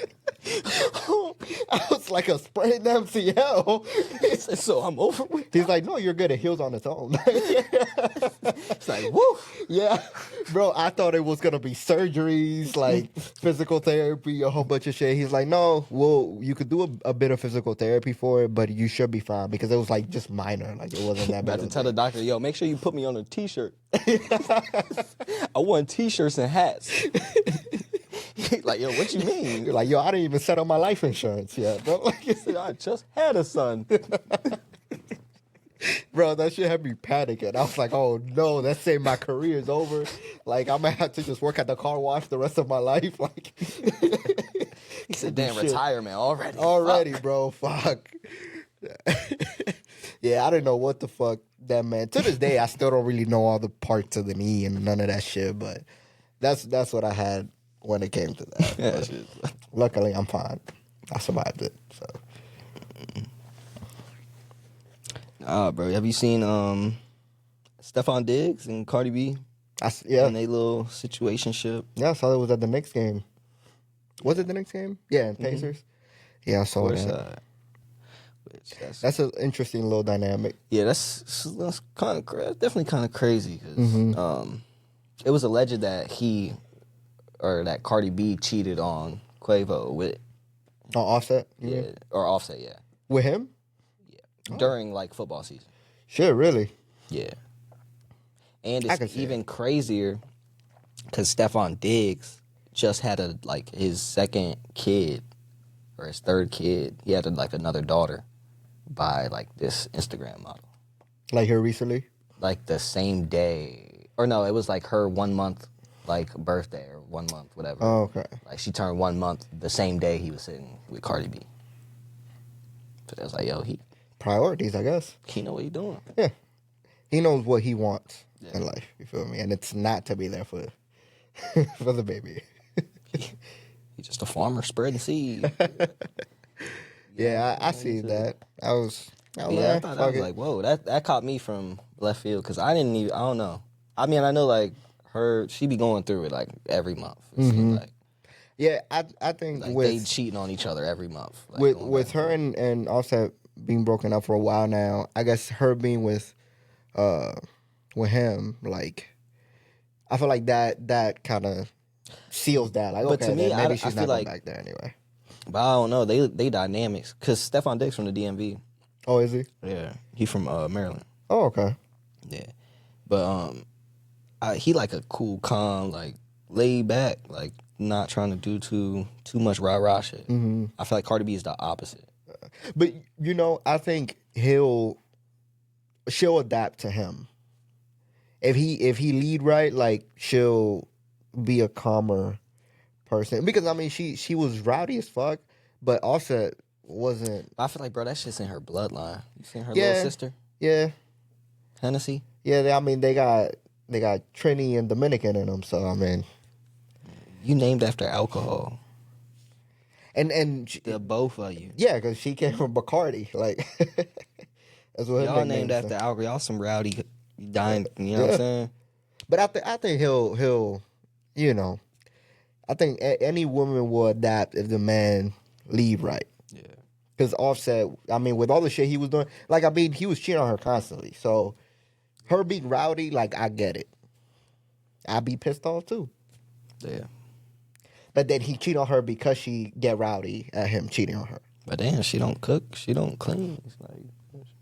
I was like a sprained MCL. He said, so I'm over with. He's like, no, you're good. It heals on its own. It's like, woo. Yeah, bro. I thought it was gonna be surgeries, like physical therapy, a whole bunch of shit. He's like, no, well, you could do a bit of physical therapy for it, but you should be fine because it was like just minor, like it wasn't that bad. About to tell the doctor, yo, make sure you put me on a t-shirt. I want t-shirts and hats. Like, yo, what you mean? You're like, yo, I didn't even set up my life insurance yet, bro. Like, He said, I just had a son. Bro, that shit had me panicking. I was like, oh no, that's saying my career is over. Like, I'm gonna have to just work at the car wash the rest of my life. Like, he said, damn, retirement already. Already, bro. Fuck. Yeah, I didn't know what the fuck that meant. To this day, I still don't really know all the parts of the knee and none of that shit, but that's what I had when it came to that. Yeah, luckily, I'm fine. I survived it, so. Bro, have you seen Stephon Diggs and Cardi B? Yeah. And they little situationship. Yeah, I saw it was at the Knicks game. Was it the Knicks game? Yeah, Pacers. Mm-hmm. Yeah, I saw it. That's an interesting little dynamic. Yeah, that's kind of definitely kind of crazy because it was alleged that that Cardi B cheated on Quavo with Offset. Or Offset, yeah, with him. During like football season. Shit, really? Yeah. And it's even crazier because Stephon Diggs just had his second kid or his third kid. He had another daughter by like this Instagram model. Like her recently? Like the same day. Or no, it was like her 1 month like birthday or 1 month, whatever. Oh, okay. Like she turned 1 month the same day he was sitting with Cardi B. So it was like, yo, priorities, I guess. He know what he doing. Yeah. He knows what he wants in life, you feel me? And it's not to be there for the baby. He's just a farmer spreading seed. Yeah, I see that. I thought I was like, whoa, that caught me from left field because I don't know. I mean, I know like she be going through it like every month. It seems like. Yeah, I think like they cheating on each other every month. Like with her and Offset being broken up for a while now, I guess her being with him, like I feel like that kind of seals that. Like, but okay, to me, maybe she's not going back there anyway. But I don't know. They dynamics because Stephon Diggs from the DMV. Oh, is he? Yeah, he from Maryland. Oh, okay. Yeah, but he like a cool, calm, like laid back, like not trying to do too much rah shit. Mm-hmm. I feel like Cardi B is the opposite. But I think she'll adapt to him. If he lead right, like she'll be a calmer person. Because I mean she was rowdy as fuck, but Offset wasn't. I feel like, bro, that shit's in her bloodline. You seen her little sister? Yeah. Hennessy? Yeah, I mean they got Trini and Dominican in them, so I mean, you named after alcohol. And the both of you. Yeah, because she came from Bacardi. Like, that's what y'all named after alcohol. Y'all some rowdy, dying. You know what I'm saying? But I think he'll, I think any woman will adapt if the man lead right. Yeah. Because Offset, I mean, with all the shit he was doing, like, I mean, he was cheating on her constantly. So, her being rowdy, like, I get it. I'd be pissed off too. Yeah. But then he cheat on her because she get rowdy at him cheating on her. But damn, she don't cook, she don't clean. It's like,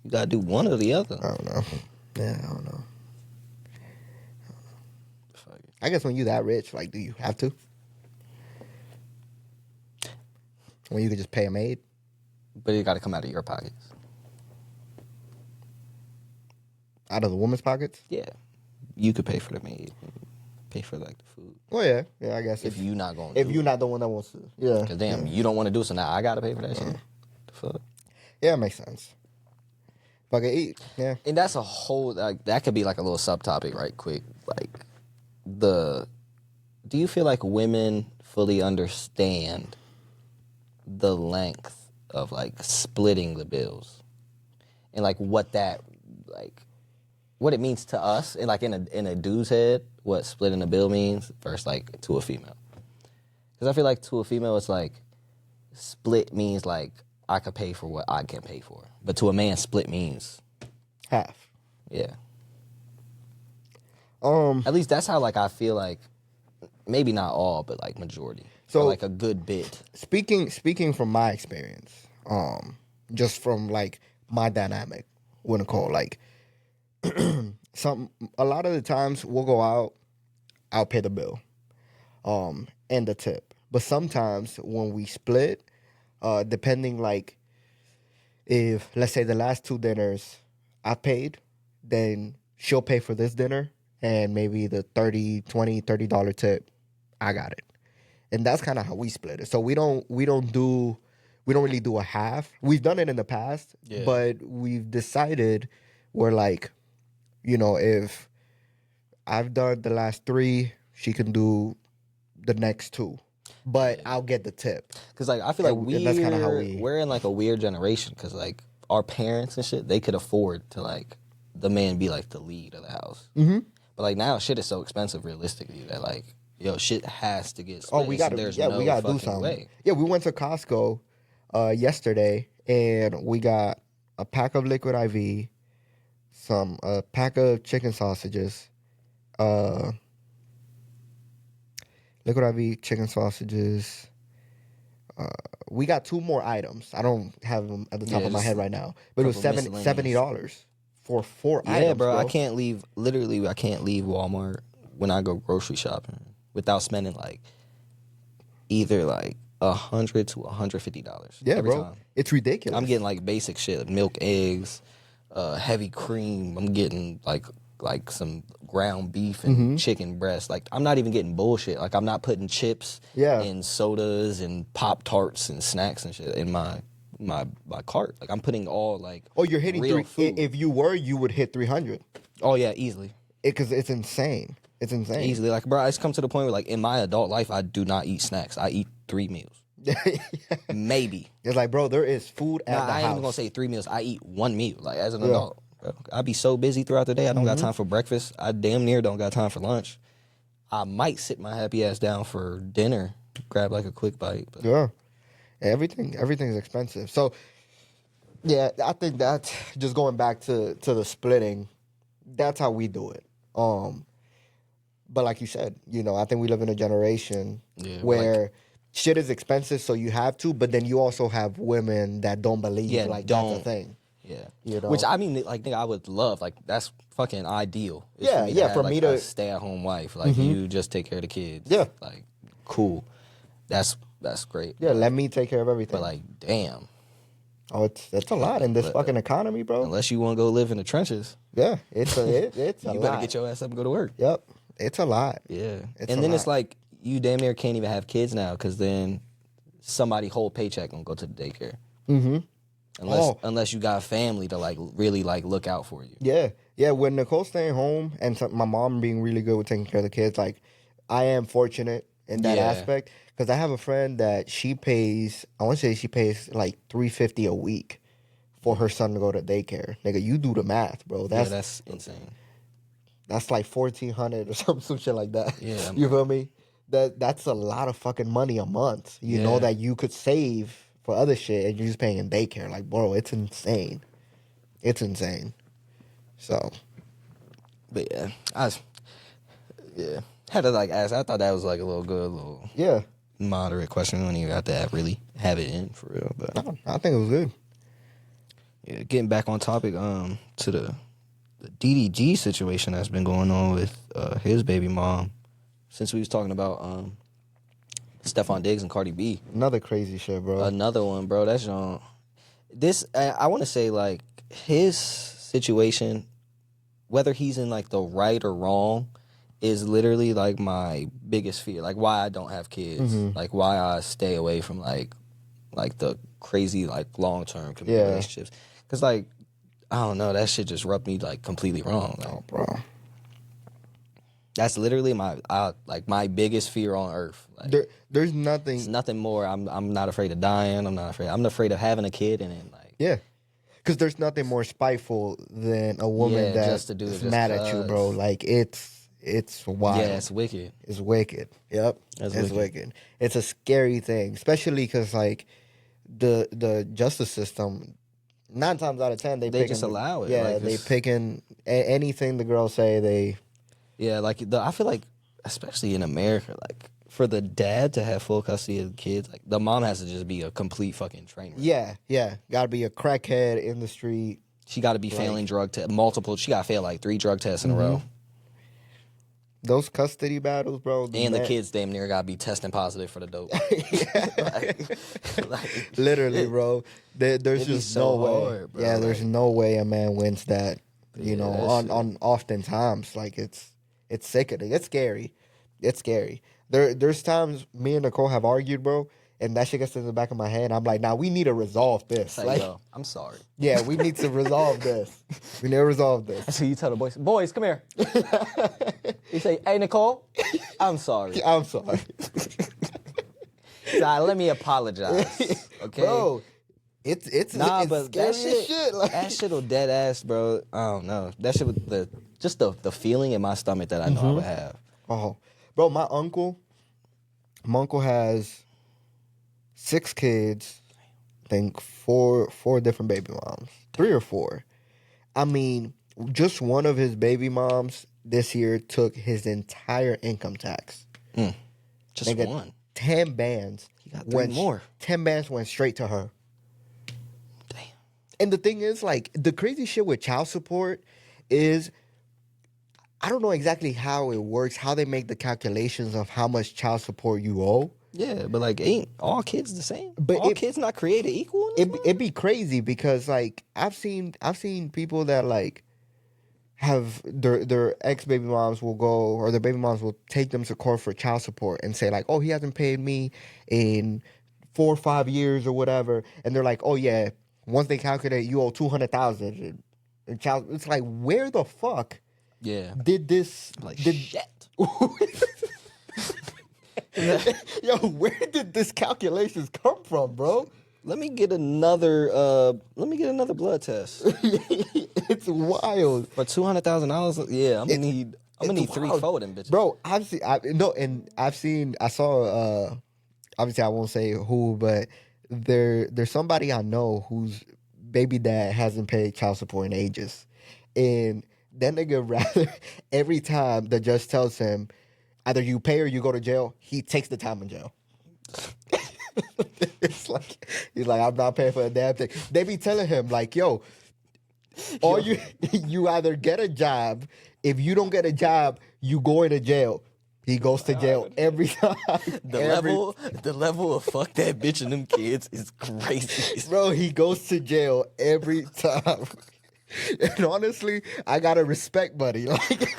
you gotta do one or the other. I don't know. Yeah, I don't know. I guess when you that rich, like, do you have to? When you could just pay a maid? But it gotta come out of your pockets. Out of the woman's pockets? Yeah. You could pay for the maid. Pay for like the food. Well, yeah. Yeah, I guess. If you're not going if you're not the one that wants to. Yeah. Because damn, you don't want to do it, so now I gotta pay for that shit. The fuck? Yeah, it makes sense. Fucking eat. Yeah. And that's a whole, like, that could be like a little subtopic right quick. Like, do you feel like women fully understand the length of like splitting the bills? And like what that, like, what it means to us, and like in a dude's head, what splitting a bill means versus like to a female. Because I feel like to a female, it's like split means like I could pay for what I can pay for, but to a man, split means half. Yeah. At least that's how like I feel like, maybe not all, but like majority. So or like a good bit. Speaking from my experience, just from like my dynamic, wouldn't call like. A lot of the times we'll go out, I'll pay the bill, and the tip. But sometimes when we split, depending like if let's say the last 2 dinners I paid, then she'll pay for this dinner and maybe the $30 tip, I got it. And that's kind of how we split it. So we don't really do a half. We've done it in the past, but we've decided we're like, you know, if I've done the last 3, she can do the next 2. But I'll get the tip. Because, like, I feel like that's kind of how we're in, like, a weird generation. Because, like, our parents and shit, they could afford to, like, the man be, like, the lead of the house. Mm-hmm. But, like, now shit is so expensive, realistically, that, like, yo, shit has to get split. Oh, we got to do something. Way. Yeah, we went to Costco yesterday, and we got a pack of liquid IV, a pack of chicken sausages, liquid IV chicken sausages. We got 2 more items. I don't have them at the top of my head right now, but it was $70 for 4 items. Yeah, bro, I can't leave Walmart when I go grocery shopping without spending like either like $100 to $150. Yeah, every bro, time. It's ridiculous. I'm getting like basic shit, like milk, eggs, heavy cream. I'm getting like some ground beef and chicken breast. Like, I'm not even getting bullshit. Like, I'm not putting chips and sodas and Pop-Tarts and snacks and shit in my cart. Like, I'm putting all, like, you're hitting real food. If you would hit 300. Oh, yeah, easily. Because it's insane. It's insane. Easily. Like, bro, it's come to the point where, like, in my adult life, I do not eat snacks. I eat 3 meals. Maybe. It's like, bro, there is food at the house. I ain't even going to say 3 meals. I eat 1 meal, like, as an adult. I be so busy throughout the day. I don't got time for breakfast. I damn near don't got time for lunch. I might sit my happy ass down for dinner, grab like a quick bite. But. Yeah, everything's expensive. So, yeah, I think that's just going back to the splitting. That's how we do it. But like you said, you know, I think we live in a generation where shit is expensive, so you have to. But then you also have women that don't believe that's a thing. Yeah, you know? Which I mean, like, nigga, I would love, like, that's fucking ideal. For me to a stay-at-home wife, like, you just take care of the kids. Yeah, like, cool. That's great. Yeah, let me take care of everything. But like, damn. Oh, it's a lot in this fucking economy, bro. Unless you want to go live in the trenches. Yeah, it's a lot. You better get your ass up and go to work. Yep, it's a lot. Yeah, it's like you damn near can't even have kids now because then somebody whole paycheck gonna go to the daycare. Mm-hmm. Unless you got a family to like really like look out for you. Yeah. When Nicole's staying home and my mom being really good with taking care of the kids, like I am fortunate in that aspect because I have a friend that she pays. I want to say she pays like $350 a week for her son to go to daycare. Nigga, you do the math, bro. That's insane. That's like $1,400 or some shit like that. Yeah, you feel me? That's a lot of fucking money a month. You know that you could save for other shit, and you're just paying in daycare. Like, bro, it's insane. It's insane. So, but had to like ask. I thought that was like a little good moderate question. We don't even got to really have it in for real. But no, I think it was good. Yeah, getting back on topic, to the DDG situation that's been going on with his baby mom. Since we was talking about Stephon Diggs and Cardi B. Another crazy shit, bro. Another one, bro. That's this. I want to say like his situation, whether he's in like the right or wrong, is literally like my biggest fear. Like why I don't have kids. Like why I stay away from like the crazy like long-term committed relationships. Cause like I don't know, that shit just rubbed me like completely wrong. Like, oh, bro. That's literally my biggest fear on earth. Like, there's nothing. It's nothing more. I'm not afraid of dying. I'm afraid of having a kid and then like. Yeah. Because there's nothing more spiteful than a woman that's mad at you, bro. Like it's wild. Yeah, it's wicked. It's wicked. Yep, it's wicked. It's a scary thing, especially because like the justice system, 9 times out of 10 they just allow it. Yeah, like, they picking anything the girls say. They like I feel like especially in America, like for the dad to have full custody of the kids, like the mom has to just be a complete fucking train wreck. Yeah, got to be a crackhead in the street. She got to be failing drug tests, multiple. She got to fail like 3 drug tests in a row. Those custody battles, bro. And the kids damn near got to be testing positive for the dope. like, literally, bro. There's just no way. Hard, bro. Yeah, there's no way a man wins that. You know, on oftentimes, like it's sickening. It's scary. It's scary. There's times me and Nicole have argued, bro, and that shit gets in the back of my head. I'm like, nah, we need to resolve this. Like, yo, I'm sorry. Yeah, we need to resolve this. We need to resolve this. So you tell the boys, come here. You say, hey, Nicole, I'm sorry. I'm sorry. Let me apologize. Okay, bro. It's but that shit. Like, that shit will dead ass, bro. I don't know. That shit with the feeling in my stomach that I know I would have. Oh, bro, my uncle has 6 kids. I think four different baby moms, 3 or 4. I mean, just one of his baby moms this year took his entire income tax. Just one. 10 bands. He got 3 more. 10 bands went straight to her. Damn. And the thing is, like, the crazy shit with child support is, I don't know exactly how it works, how they make the calculations of how much child support you owe. Yeah, but like, ain't all kids the same? But all kids not created equal? It'd be crazy because like I've seen people that like have their ex baby moms will go, or their baby moms will take them to court for child support and say like, oh, he hasn't paid me in 4 or 5 years or whatever, and they're like, oh yeah, once they calculate you owe $200,000 in child. It's like, where the fuck? Yeah. Did this like shit? Yo, where did this calculations come from, bro? Let me get another blood test. It's wild. For $200,000, yeah, I'm gonna need 3-4 them bitches. Bro, I saw obviously I won't say who, but there's somebody I know whose baby dad hasn't paid child support in ages. And that nigga rather every time the judge tells him either you pay or you go to jail, he takes the time in jail. It's like he's like, I'm not paying for a damn thing. They be telling him like, yo, you either get a job. If you don't get a job, you go into jail. He goes to jail every time. The level of fuck that bitch and them kids is crazy. Bro, he goes to jail every time. And honestly, I gotta respect buddy. Like,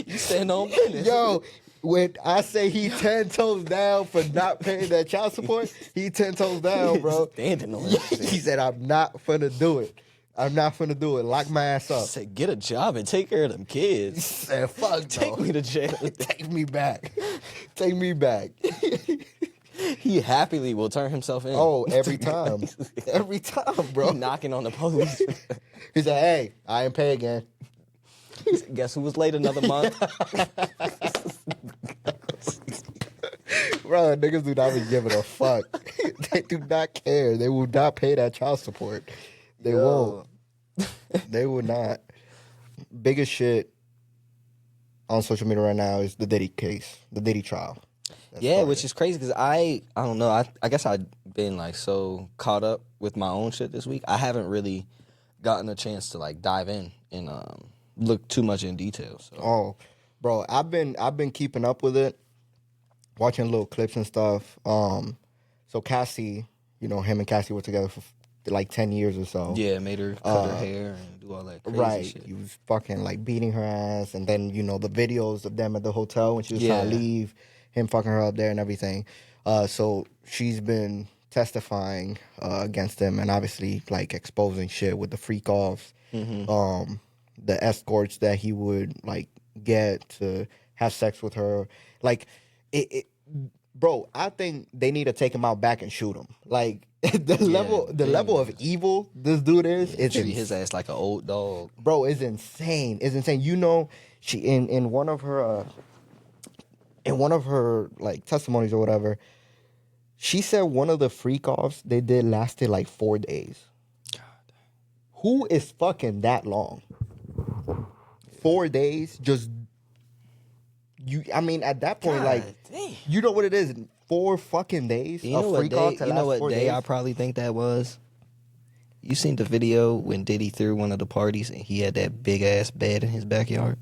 you stand on business. Yo, when I say he 10 toes down for not paying that child support, he 10 toes down, bro. Standing on it. He said, I'm not finna do it. I'm not finna do it. Lock my ass up. Say, get a job and take care of them kids. He said, fuck Take me to jail. Take me back. Take me back. He happily will turn himself in. Oh, every time. Every time, bro. He knocking on the police. He said, hey, I ain't pay again. Guess who was late another month? Bro, niggas do not be giving a fuck. They do not care. They will not pay that child support. They won't. They will not. Biggest shit on social media right now is the Diddy case, the Diddy trial. Yeah, which is crazy because I don't know. I guess I've been like so caught up with my own shit this week. I haven't really gotten a chance to like dive in and look too much in detail. So. Oh, bro, I've been keeping up with it, watching little clips and stuff. So Cassie, him and Cassie were together for like 10 years or so. Yeah, made her cut her hair and do all that crazy right, shit. He was fucking like beating her ass, and then the videos of them at the hotel when she was trying to leave, him fucking her up there and everything. So she's been testifying against him and obviously like exposing shit with the freak offs, the escorts that he would like get to have sex with her, like it. Bro, I think they need to take him out back and shoot him. Like the level of evil this dude is treat his ass like an old dog. Bro, it's insane. It's insane. She in one of her like testimonies or whatever, she said one of the freak offs they did lasted like 4 days. God. Who is fucking that long? 4 days, just I mean, at that point, like, damn. You know what it is? 4 fucking days. You know what day I probably think that was? You seen the video when Diddy threw one of the parties and he had that big ass bed in his backyard?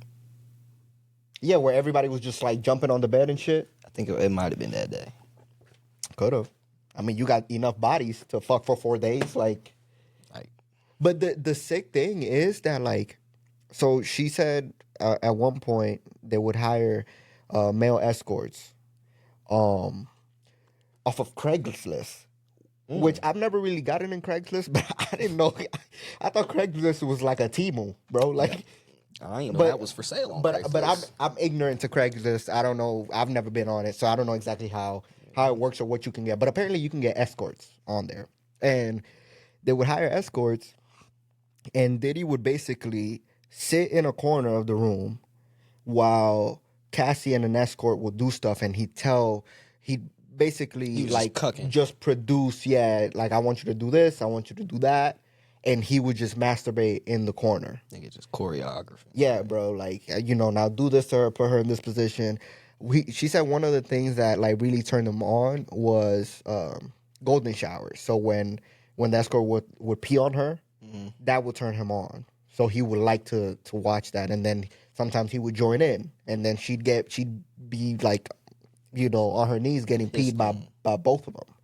Yeah, where everybody was just like jumping on the bed and shit. I think it might have been that day. Could have. I mean, you got enough bodies to fuck for 4 days, like. But the sick thing is that like, so she said at one point they would hire male escorts, off of Craigslist. Which I've never really gotten in Craigslist, but I didn't know. I thought Craigslist was like a Temu, bro. Like, I didn't know that was for sale on Craigslist. But I'm ignorant to Craigslist. I don't know. I've never been on it, so I don't know exactly how it works or what you can get. But apparently, you can get escorts on there, and they would hire escorts, and Diddy would basically sit in a corner of the room while Cassie and an escort would do stuff, and he'd basically like just produce, like I want you to do this, I want you to do that, and he would just masturbate in the corner. Nigga just choreography. Yeah, bro, like now do this to her, put her in this position. She said one of the things that like really turned him on was golden showers. So when the escort would pee on her, that would turn him on. So he would like to watch that, and then sometimes he would join in, and then she'd be like, on her knees getting peed by both of them.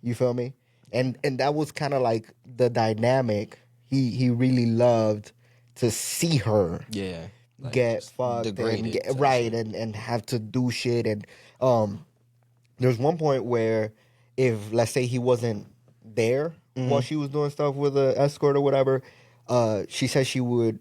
You feel me? And that was kind of like the dynamic he really loved to see her. Yeah. Like get fucked and have to do shit. And there's one point where if, let's say, he wasn't there while she was doing stuff with an escort or whatever, she said she would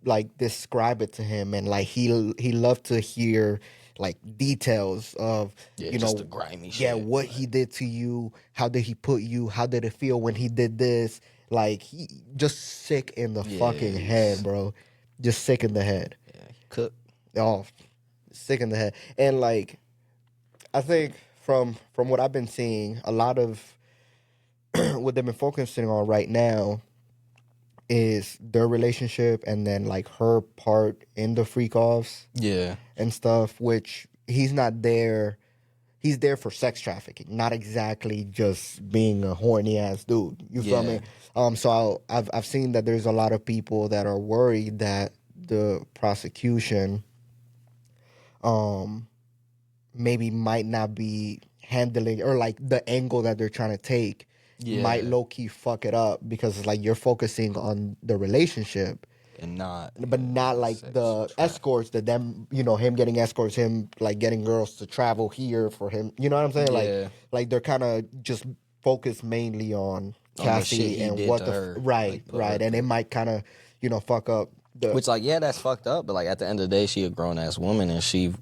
like describe it to him, and like he loved to hear like details of just the grimy shit. Yeah, what he did to you, how did he put you, how did it feel when he did this? Like he just sick in the fucking head, bro. Just sick in the head. Yeah, he cooked. Oh, sick in the head. And like I think from what I've been seeing, a lot of what they've been focusing on right now is their relationship, and then like her part in the freak offs, and stuff. Which he's not there. He's there for sex trafficking, not exactly just being a horny ass dude. You feel me? So I've seen that there's a lot of people that are worried that the prosecution, maybe might not be handling, or like the angle that they're trying to take. Might low-key fuck it up, because it's like you're focusing on the relationship and not like the escorts, that them, him getting escorts, him like getting girls to travel here for him, you know what I'm saying? Like they're kind of just focused mainly on Cassie and what the right, and it might kind of fuck up which like that's fucked up, but like at the end of the day, she a grown-ass woman, and she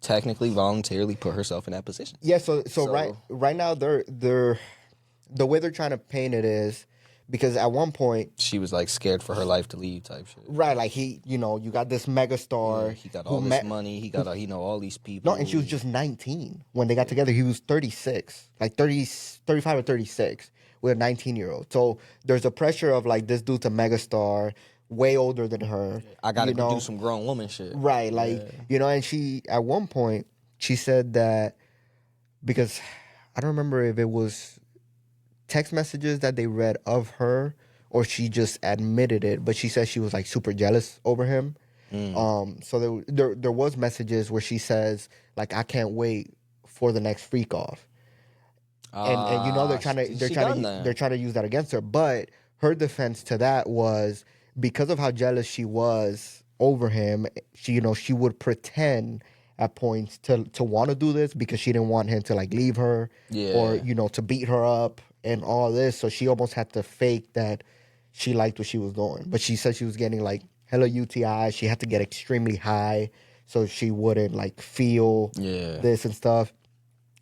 technically voluntarily put herself in that position. So right now they're the way they're trying to paint it is, because at one point she was like scared for her life to leave type shit. Right, like he, you got this mega star. He got all this money. He got all these people. No, and she was just 19 when they got together. He was 36, like 35 or 36 with a 19-year-old. So there's a pressure of like this dude's a mega star, way older than her. I gotta do some grown woman shit. Right, like and she at one point she said that because I don't remember if it was text messages that they read of her or she just admitted it, but she said she was like super jealous over him. So there was messages where she says like, I can't wait for the next freak off. And you know they're trying to use that against her. But her defense to that was because of how jealous she was over him, she would pretend at points to want to do this because she didn't want him to like leave her or to beat her up and all this. So she almost had to fake that she liked what she was doing. But she said she was getting like hella UTI. She had to get extremely high so she wouldn't like feel this and stuff.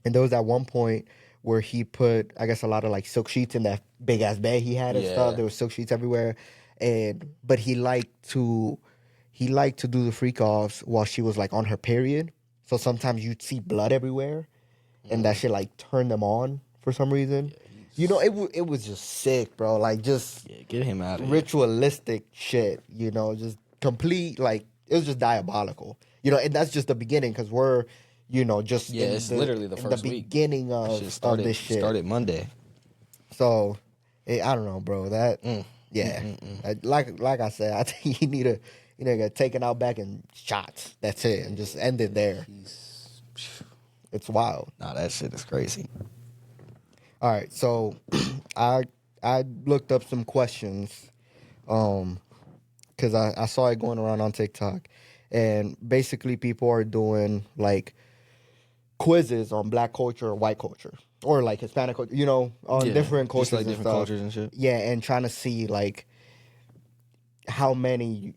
And there was at one point where he put, I guess, a lot of like silk sheets in that big ass bed he had and stuff. There were silk sheets everywhere, but he liked to do the freak offs while she was like on her period. So sometimes you'd see blood everywhere, and that shit like turned them on for some reason. It was just sick, bro. Like just get him out of ritualistic shit. Just complete like it was just diabolical. And that's just the beginning because we're. It's literally the first week. Beginning of this shit. Started Monday. So, I don't know, bro. That, like I said, I think you need to get taken out back and shots. That's it, and just end it there. It's wild. Nah, that shit is crazy. All right, so I looked up some questions, because I saw it going around on TikTok, and basically people are doing like quizzes on black culture or white culture or like Hispanic culture, on different cultures, like different cultures and shit. Yeah, and trying to see like how many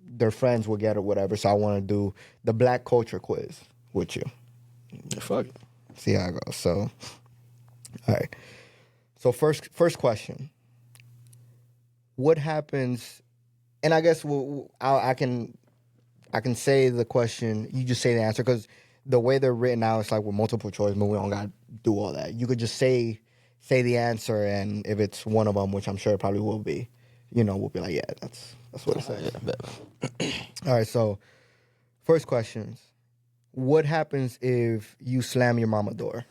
their friends will get or whatever. So I want to do the black culture quiz with you. Fuck it. See how it goes. So, all right. So first question: what happens? And I guess I can say the question. You just say the answer because. The way they're written out, it's like with multiple choice, but we don't got to do all that. You could just say the answer, and if it's one of them, which I'm sure it probably will be, we'll be like, yeah, that's what it says. Yeah, all right, so first questions. What happens if you slam your mama door?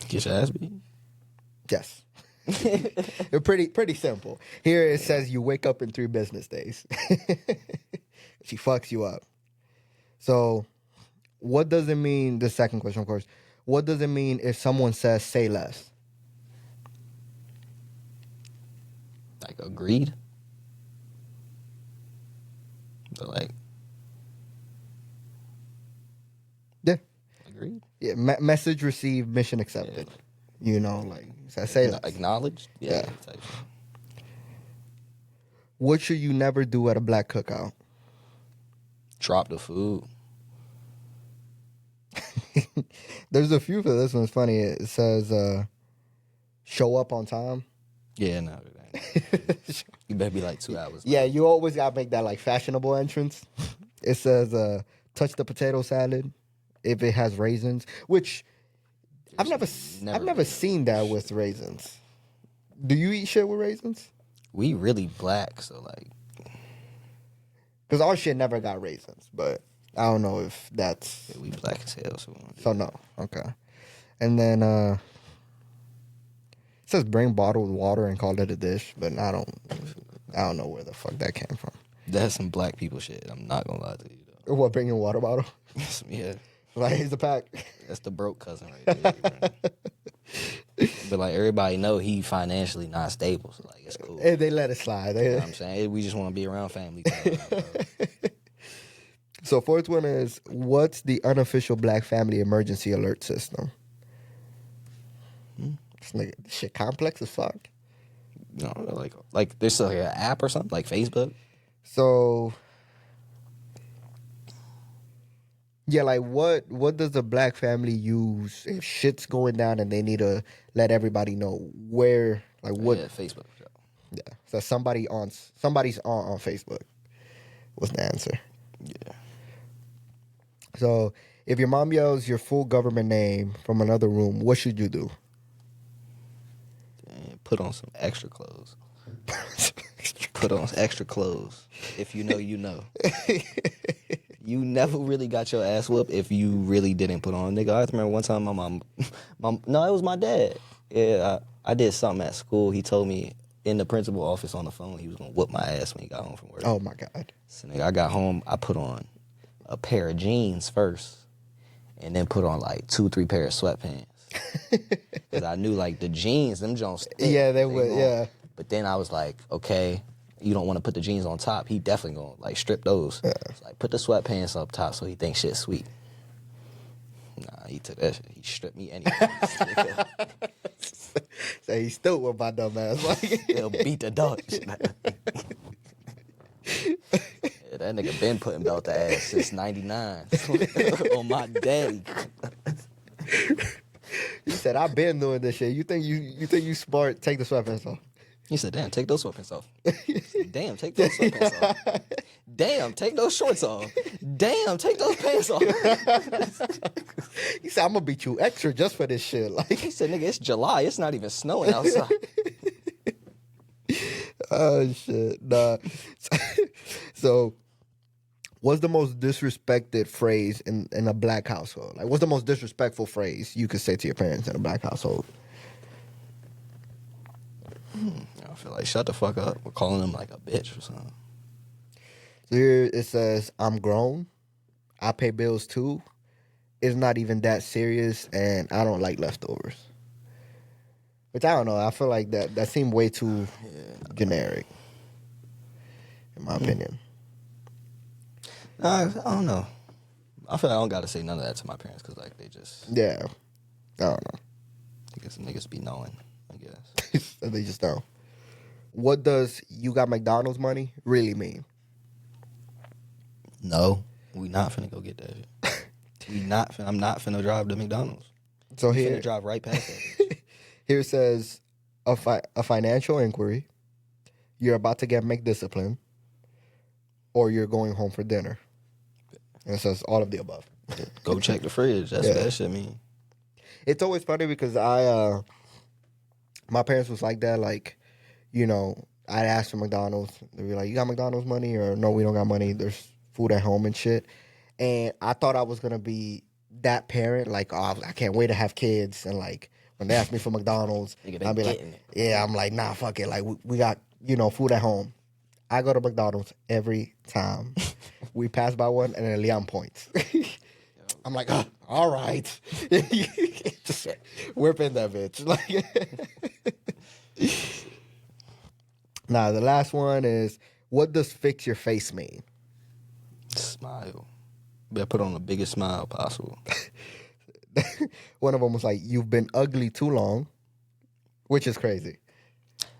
Get your ass beat? Yes. They're pretty simple. Here it says you wake up in 3 business days. She fucks you up. So... what does it mean? The second question, of course. What does it mean if someone says "say less"? Like agreed. But like, yeah, agreed. Yeah, message received, mission accepted. Yeah. Say less. Acknowledged. Yeah. What should you never do at a black cookout? Drop the food. There's a few for this one. It's funny. It says, show up on time. Yeah, no. You better be like 2 hours. Yeah, you always got to make that like fashionable entrance. It says, touch the potato salad if it has raisins, which I've never seen that with raisins. Do you eat shit with raisins? We really black, so like. Because our shit never got raisins, but... I don't know if that's... Yeah, we black as hell, so no. Okay. And then, it says bring bottled water and call it a dish, but I don't know where the fuck that came from. That's some black people shit. I'm not gonna lie to you, though. What, bring a water bottle? Yeah. Like, here's the pack. That's the broke cousin right there. But, like, everybody know he financially not stable, so, like, it's cool. And they let it slide. You know what I'm saying? We just want to be around family time. So fourth one is, what's the unofficial black family emergency alert system? This shit complex as fuck. Like there's like an app or something, like Facebook? So, yeah, like what does the black family use if shit's going down and they need to let everybody know where, like what? Yeah, Facebook. Yeah, so somebody's on Facebook was the answer. Yeah. So, if your mom yells your full government name from another room, what should you do? Put on some extra clothes. Put on extra clothes. If you know, you know. You never really got your ass whooped if you really didn't put on. Nigga, I remember one time my mom, no, it was my dad. Yeah, I did something at school. He told me in the principal office on the phone he was gonna whoop my ass when he got home from work. Oh my God. So nigga, I got home, I put on a pair of jeans first, and then put on like 2-3 pair of sweatpants. Cause I knew like the jeans, them Jones. Yeah, they would. Yeah. But then I was like, okay, you don't want to put the jeans on top. He definitely gonna like strip those. Yeah. So, like put the sweatpants up top so he thinks shit's sweet. Nah, he took that shit. He stripped me anyway. So he still with my dumb ass. Like He'll beat the dog. Yeah, that nigga been putting belt to ass since '99 on my daddy. He said, "I've been doing this shit. You think you smart? Take the sweatpants off." He said, "Damn, take those sweatpants off. Damn, take those sweatpants off. Damn, take those shorts off. Damn, take those pants off." He said, "I'm gonna beat you extra just for this shit." Like he said, "Nigga, it's July. It's not even snowing outside." Oh shit! Nah. So, what's the most disrespected phrase in a black household? Like, what's the most disrespectful phrase you could say to your parents in a black household? I feel like shut the fuck up. We're calling them like a bitch or something. So here it says, "I'm grown. I pay bills too. It's not even that serious, and I don't like leftovers." Which I don't know. I feel like that seemed way too generic, in my opinion. I don't know. I feel like I don't got to say none of that to my parents because like they just Yeah, I don't know. I guess niggas be knowing. I guess They just don't. What does "you got McDonald's money" really mean? no, we not finna go get that shit. I'm not finna drive to McDonald's. So We here, finna drive right past that. here it says a financial inquiry. You're about to get McDiscipline, or you're going home for dinner. And it says all of the above. Go check the fridge. That's what that shit mean. It's always funny because my parents was like that. Like, you know, I'd ask for McDonald's. They'd be like, "You got McDonald's money?" Or, "No, we don't got money. There's food at home and shit." And I thought I was going to be that parent. Like, oh, I can't wait to have kids. And like, when they ask me for McDonald's, I'd be like, yeah, I'm like, nah, fuck it. Like, we got, food at home. I go to McDonald's every time. We pass by one and then Leon points. I'm like, oh, all right. Just whipping that bitch. Like, now, the last one is, what does "fix your face" mean? Smile. Better put on the biggest smile possible. One of them was like, "You've been ugly too long," which is crazy.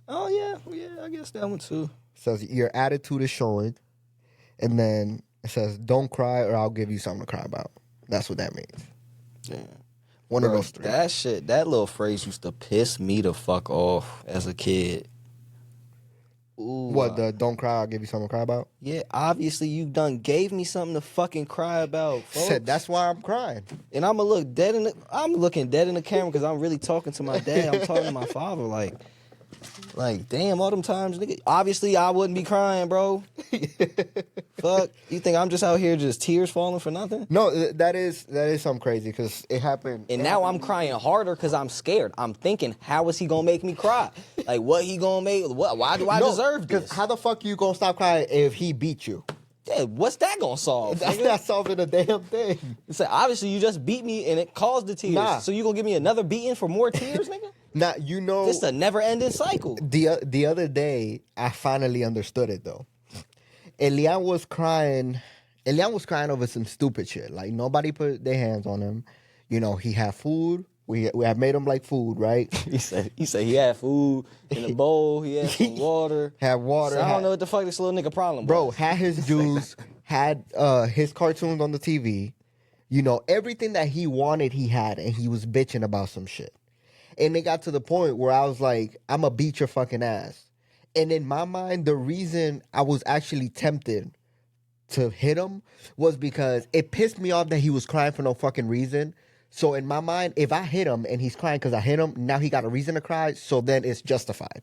Oh yeah, I guess that one too. Says your attitude is showing, and then it says, "Don't cry or I'll give you something to cry about." That's what that means. Yeah. One of those three. That shit, that little phrase used to piss me the fuck off as a kid. Ooh, What, the "don't cry, I'll give you something to cry about"? Yeah, obviously you done gave me something to fucking cry about, folks. Said, that's why I'm crying. And I'm looking dead in the camera because I'm really talking to my dad. I'm talking to my father, like, damn, all them times, nigga. Obviously, I wouldn't be crying, bro. Fuck, you think I'm just out here just tears falling for nothing? No, that is something crazy because it happened. And now I'm crying harder because I'm scared. I'm thinking, how is he gonna make me cry? Like, what he gonna make? What? Why do I deserve this? Because how the fuck you gonna stop crying if he beat you? Yeah, what's that gonna solve? That's nigga? not solving a damn thing. It's like, obviously, you just beat me and it caused the tears. Nah. So you gonna give me another beating for more tears, nigga? Now, This is a never-ending cycle. The other day, I finally understood it though. Elian was crying over some stupid shit. Like, nobody put their hands on him. He had food. We have made him like food, right? He said he had food in a bowl. He had some water. Had water. So I don't know what the fuck this little nigga problem was. Bro, had his juice, had his cartoons on the TV. Everything that he wanted, he had, and he was bitching about some shit. And it got to the point where I was like, I'm going to beat your fucking ass. And in my mind, the reason I was actually tempted to hit him was because it pissed me off that he was crying for no fucking reason. So in my mind, if I hit him and he's crying because I hit him, now he got a reason to cry, so then it's justified.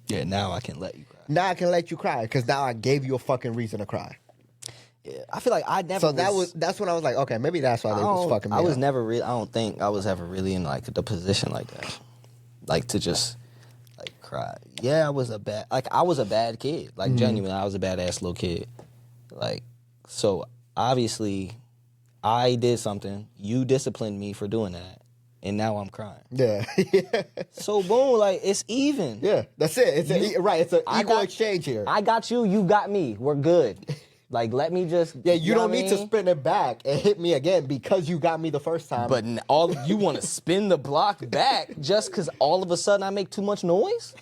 Yeah, now I can let you cry. Now I can let you cry because now I gave you a fucking reason to cry. Yeah, I feel like I never. So that's when I was like, okay, maybe that's why they was fucking me. I was never really. I don't think I was ever really in like the position like that, like to just like cry. Yeah, I was a bad kid. Like genuinely, I was a badass little kid. Like so, obviously, I did something. You disciplined me for doing that, and now I'm crying. Yeah. So boom, like it's even. Yeah, that's it. It's an equal exchange here. I got you. You got me. We're good. Like, let me just... Yeah, you don't need to spin it back and hit me again because you got me the first time. But you want to spin the block back just because all of a sudden I make too much noise?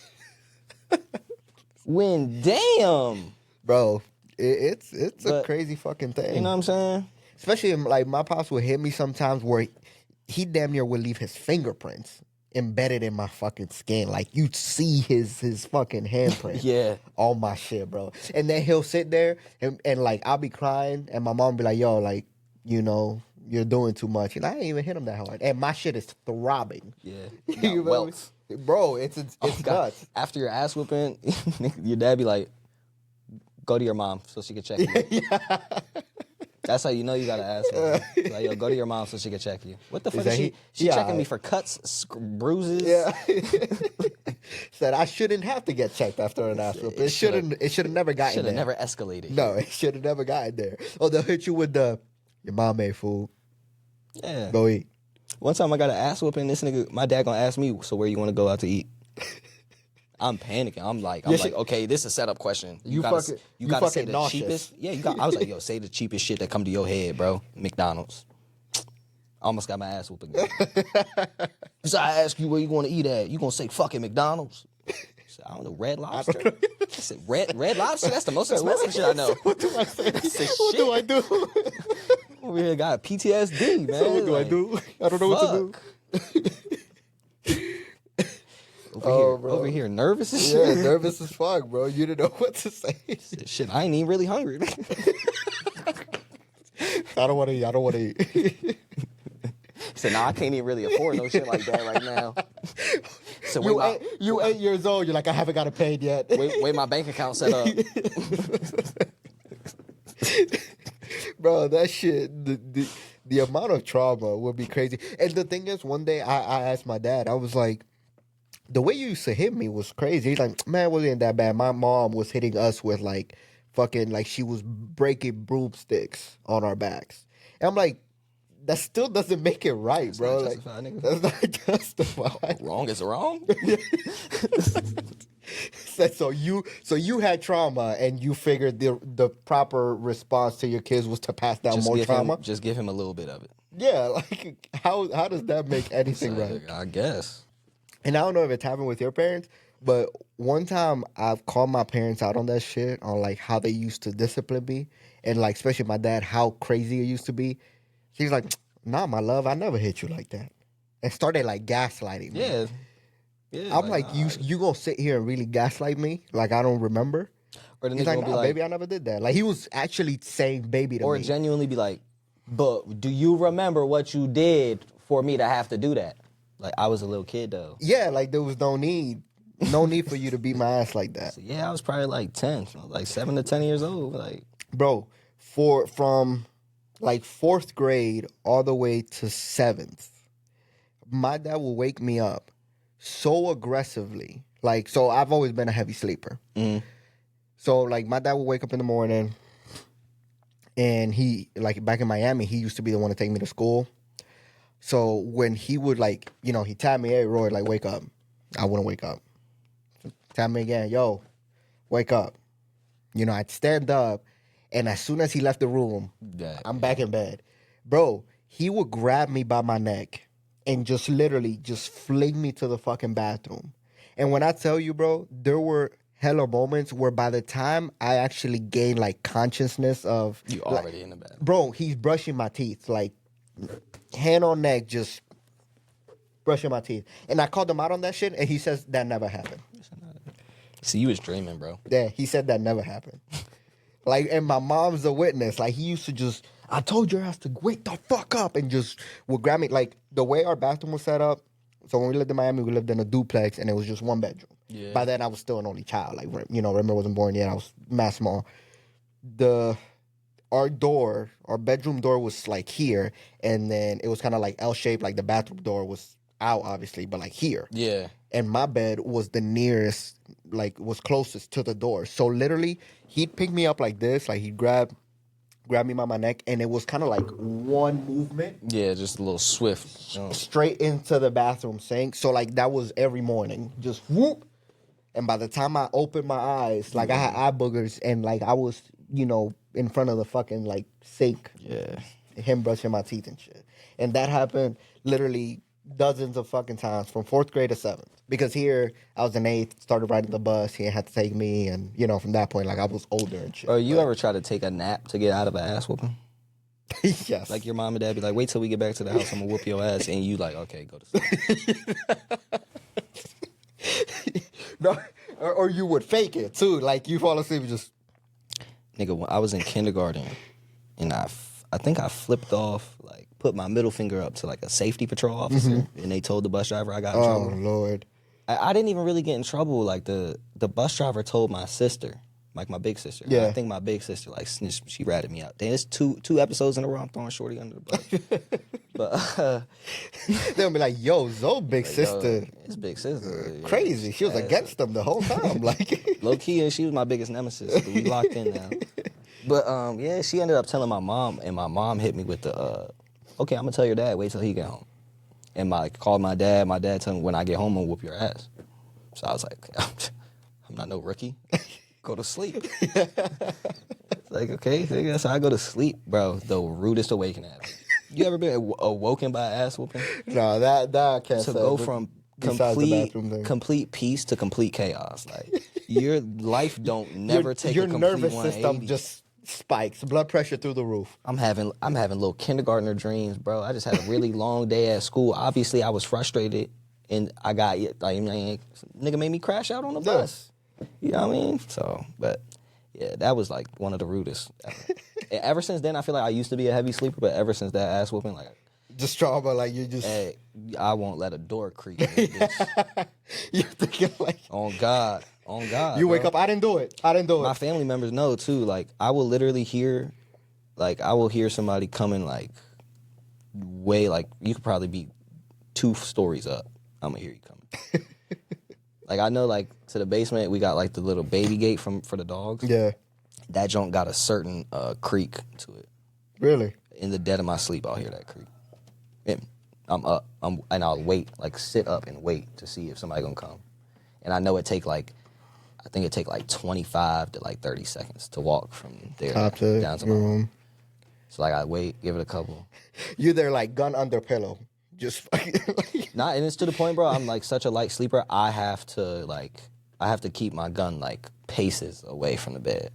When, damn. Bro, it's a crazy fucking thing. You know what I'm saying? Especially, like, my pops would hit me sometimes where he damn near would leave his fingerprints embedded in my fucking skin. Like, you'd see his fucking handprint. Yeah. On my shit, bro. And then he'll sit there and like, I'll be crying and my mom be like, yo, like, you know, you're doing too much. And I ain't even hit him that hard. And my shit is throbbing. Yeah. You welts. Bro, it's nuts. After your ass whooping, your dad be like, go to your mom so she can check you. Yeah. That's how you know you got to ask her. Like, yo, go to your mom so she can check you. What the fuck is she? She checking me for cuts, bruises? Yeah. Said I shouldn't have to get checked after an ass whoop. It should have never gotten there. Should have never escalated. No, it should have never gotten there. Oh, they'll hit you with your mom made food. Yeah. Go eat. One time I got an ass whooping. This nigga, my dad gonna ask me, so where you want to go out to eat? I'm panicking. I'm like, okay, this is a setup question. You gotta say the nauseous. Cheapest. Yeah, I was like, yo, say the cheapest shit that come to your head, bro. McDonald's. I almost got my ass whooped again. So I ask you where you want to eat at. You gonna say fucking McDonald's? I said, I don't know, Red Lobster. I said, Red Lobster. That's the most expensive shit I know. What do I say? What do I do? Over here got PTSD, man. So what do I do? I don't know what to do. Over here nervous as shit. Yeah, nervous as fuck, bro. You didn't know what to say. Shit, I ain't even really hungry. I don't want to eat. So I can't even really afford no shit like that right now. So you 8 years old. You're like, I haven't got it paid yet. Wait, my bank account set up. Bro, that shit, the amount of trauma would be crazy. And the thing is, one day I asked my dad, I was like, the way you used to hit me was crazy. He's like, man, it wasn't that bad. My mom was hitting us with like fucking, like she was breaking broomsticks on our backs. And I'm like, that still doesn't make it right, bro. Like, that's not justified. Wrong is wrong. So you had trauma and you figured the proper response to your kids was to pass down more trauma? Just give him a little bit of it. Yeah, like how does that make anything right? I guess. And I don't know if it's happened with your parents, but one time I've called my parents out on that shit, on like how they used to discipline me, and like especially my dad, how crazy it used to be. He's like, nah, my love, I never hit you like that. And started like gaslighting me. Yeah. Yeah, I'm like you gonna sit here and really gaslight me? Like I don't remember? Or the He's nigga like, nah, baby, I never did that. Like he was actually saying baby to me. Or genuinely be like, but do you remember what you did for me to have to do that? Like I was a little kid though. Yeah, like there was no need for you to beat my ass like that. So, yeah, I was probably like 10, like 7 to 10 years old. Like, bro, from like 4th grade all the way to 7th, my dad will wake me up so aggressively. Like, so I've always been a heavy sleeper. Mm. So like my dad would wake up in the morning and he, like back in Miami, he used to be the one to take me to school. So when he would like, you know, he tapped me, hey Roy, like wake up. I wouldn't wake up. Tap me again, yo, wake up. You know, I'd stand up, and as soon as he left the room, I'm back in bed. Bro, he would grab me by my neck and just literally just fling me to the fucking bathroom. And when I tell you, bro, there were hella moments where by the time I actually gained like consciousness of... You already in the bed. Bro, he's brushing my teeth, like hand on neck, just brushing my teeth. And I called him out on that shit, and he says that never happened. See, you was dreaming, bro. Yeah, he said that never happened. Like, and my mom's a witness. Like, he used to just, I told your ass to wake the fuck up, and just would grab me. Like, the way our bathroom was set up, so when we lived in Miami, we lived in a duplex, and it was just one bedroom. Yeah. By then, I was still an only child. Like, you know, Remember wasn't born yet. I was mad small. our bedroom door was like here, and then it was kind of like L shaped, like the bathroom door was out, obviously, but like here. Yeah. And my bed was the nearest, like was closest to the door. So literally, he'd pick me up like this, like he'd grab me by my neck, and it was kind of like one movement. Yeah, just a little swift. Straight into the bathroom sink. So like that was every morning, just whoop. And by the time I opened my eyes, like I had eye boogers, and like I was, in front of the fucking like sink. Yeah. Him brushing my teeth and shit. And that happened literally dozens of fucking times from 4th grade to 7th. Because here, I was in 8th, started riding the bus, he had to take me, and, from that point, like, I was older and shit. Or you ever try to take a nap to get out of an ass whooping? Yes. Like your mom and dad be like, wait till we get back to the house, I'm gonna whoop your ass, and you like, okay, go to sleep. No, or you would fake it, too. Like, you fall asleep and just... Nigga, when I was in kindergarten, and I think I flipped off, like, put my middle finger up to, like, a safety patrol officer, and they told the bus driver I got in trouble. Oh, Lord. I didn't even really get in trouble. Like, the bus driver told my sister, like, my big sister. Yeah. I think my big sister, like, snitched, she ratted me out. Damn, it's two episodes in a row I'm throwing Shorty under the bus. But, they'll be like, yo, Zoe big like, sister. Yo, it's big sister. Crazy. She was against them the whole time. Like, low key, and she was my biggest nemesis. But we locked in now. But yeah, she ended up telling my mom, and my mom hit me with the, okay, I'm gonna tell your dad. Wait till he get home. And called my dad. My dad told me when I get home, I'm gonna whoop your ass. So I was like, I'm not no rookie. Go to sleep. Like, okay, nigga, so I go to sleep, bro. The rudest awakening ever. You ever been awoken by ass whooping? No, that I can't say. To go from complete peace to complete chaos. Like, your life don't never take a complete 180. Your nervous system just spikes, blood pressure through the roof. I'm having little kindergartner dreams, bro. I just had a really long day at school. Obviously, I was frustrated, and I got nigga made me crash out on the bus. You know what I mean? So, but yeah, that was like one of the rudest. Ever since then, I feel like I used to be a heavy sleeper, but ever since that ass whooping, like, just trauma, like you just. Hey, I won't let a door creak. Bitch. You're thinking like. On God. You wake up. I didn't do it. My family members know too. Like, I will literally hear, somebody coming like, way, like, you could probably be 2 stories up. I'm gonna hear you coming. Like, I know, like, to the basement we got like the little baby gate for the dogs. Yeah. That joint got a certain creak to it. Really? In the dead of my sleep, I'll hear that creak. And I'm up. And I'll wait, like, sit up and wait to see if somebody gonna come. And I know it take like 25 to like 30 seconds to walk from there down to my room. So like I wait, give it a couple. You're there like gun under pillow, just fucking. Nah, and it's to the point, bro. I'm like such a light sleeper. I have to keep my gun like paces away from the bed,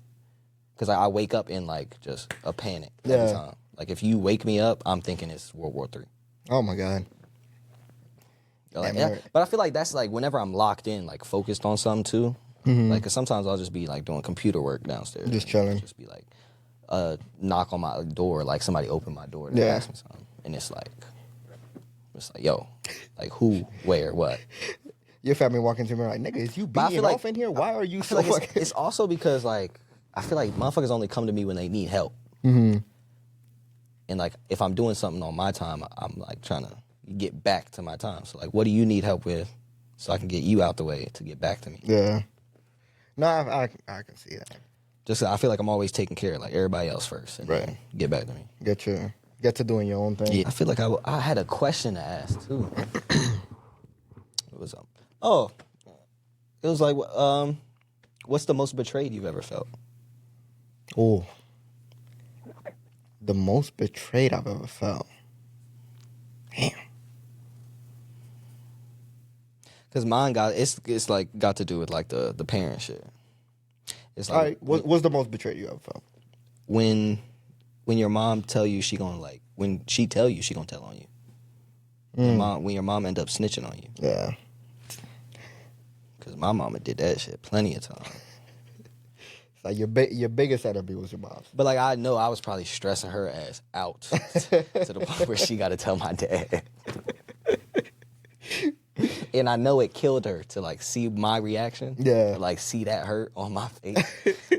because I wake up in like just a panic every time. Like, if you wake me up, I'm thinking it's World War III. Oh my God. Like, yeah, but I feel like that's like whenever I'm locked in, like focused on something too. Mm-hmm. Like, 'cause sometimes I'll just be like doing computer work downstairs. Just chilling. Just be like, knock on my door, like somebody opened my door to ask me something. And it's like, yo, like who, where, what? Your family walking to me like, nigga, is you beating off in here? Why are you so like it's also because, like, I feel like motherfuckers only come to me when they need help. Mm-hmm. And, like, if I'm doing something on my time, I'm, like, trying to get back to my time. So, like, what do you need help with so I can get you out the way to get back to me? Yeah. No, I can see that. Just, I feel like I'm always taking care of, like, everybody else first and then get back to me. Get to doing your own thing. Yeah, I feel like I had a question to ask, too. What was up? Oh, it was like, what's the most betrayed you've ever felt? Oh. The most betrayed I've ever felt. Damn. Because mine it's like got to do with like the parent shit. It's like, all right, what's the most betrayed you ever felt? When your mom tell you she gonna like, when she tell you she gonna tell on you. When your mom end up snitching on you. Yeah. Because my mama did that shit plenty of times. Like your biggest enemy was your mom. But like, I know I was probably stressing her ass out to the point where she got to tell my dad. And I know it killed her to like see my reaction. Yeah. To, like see that hurt on my face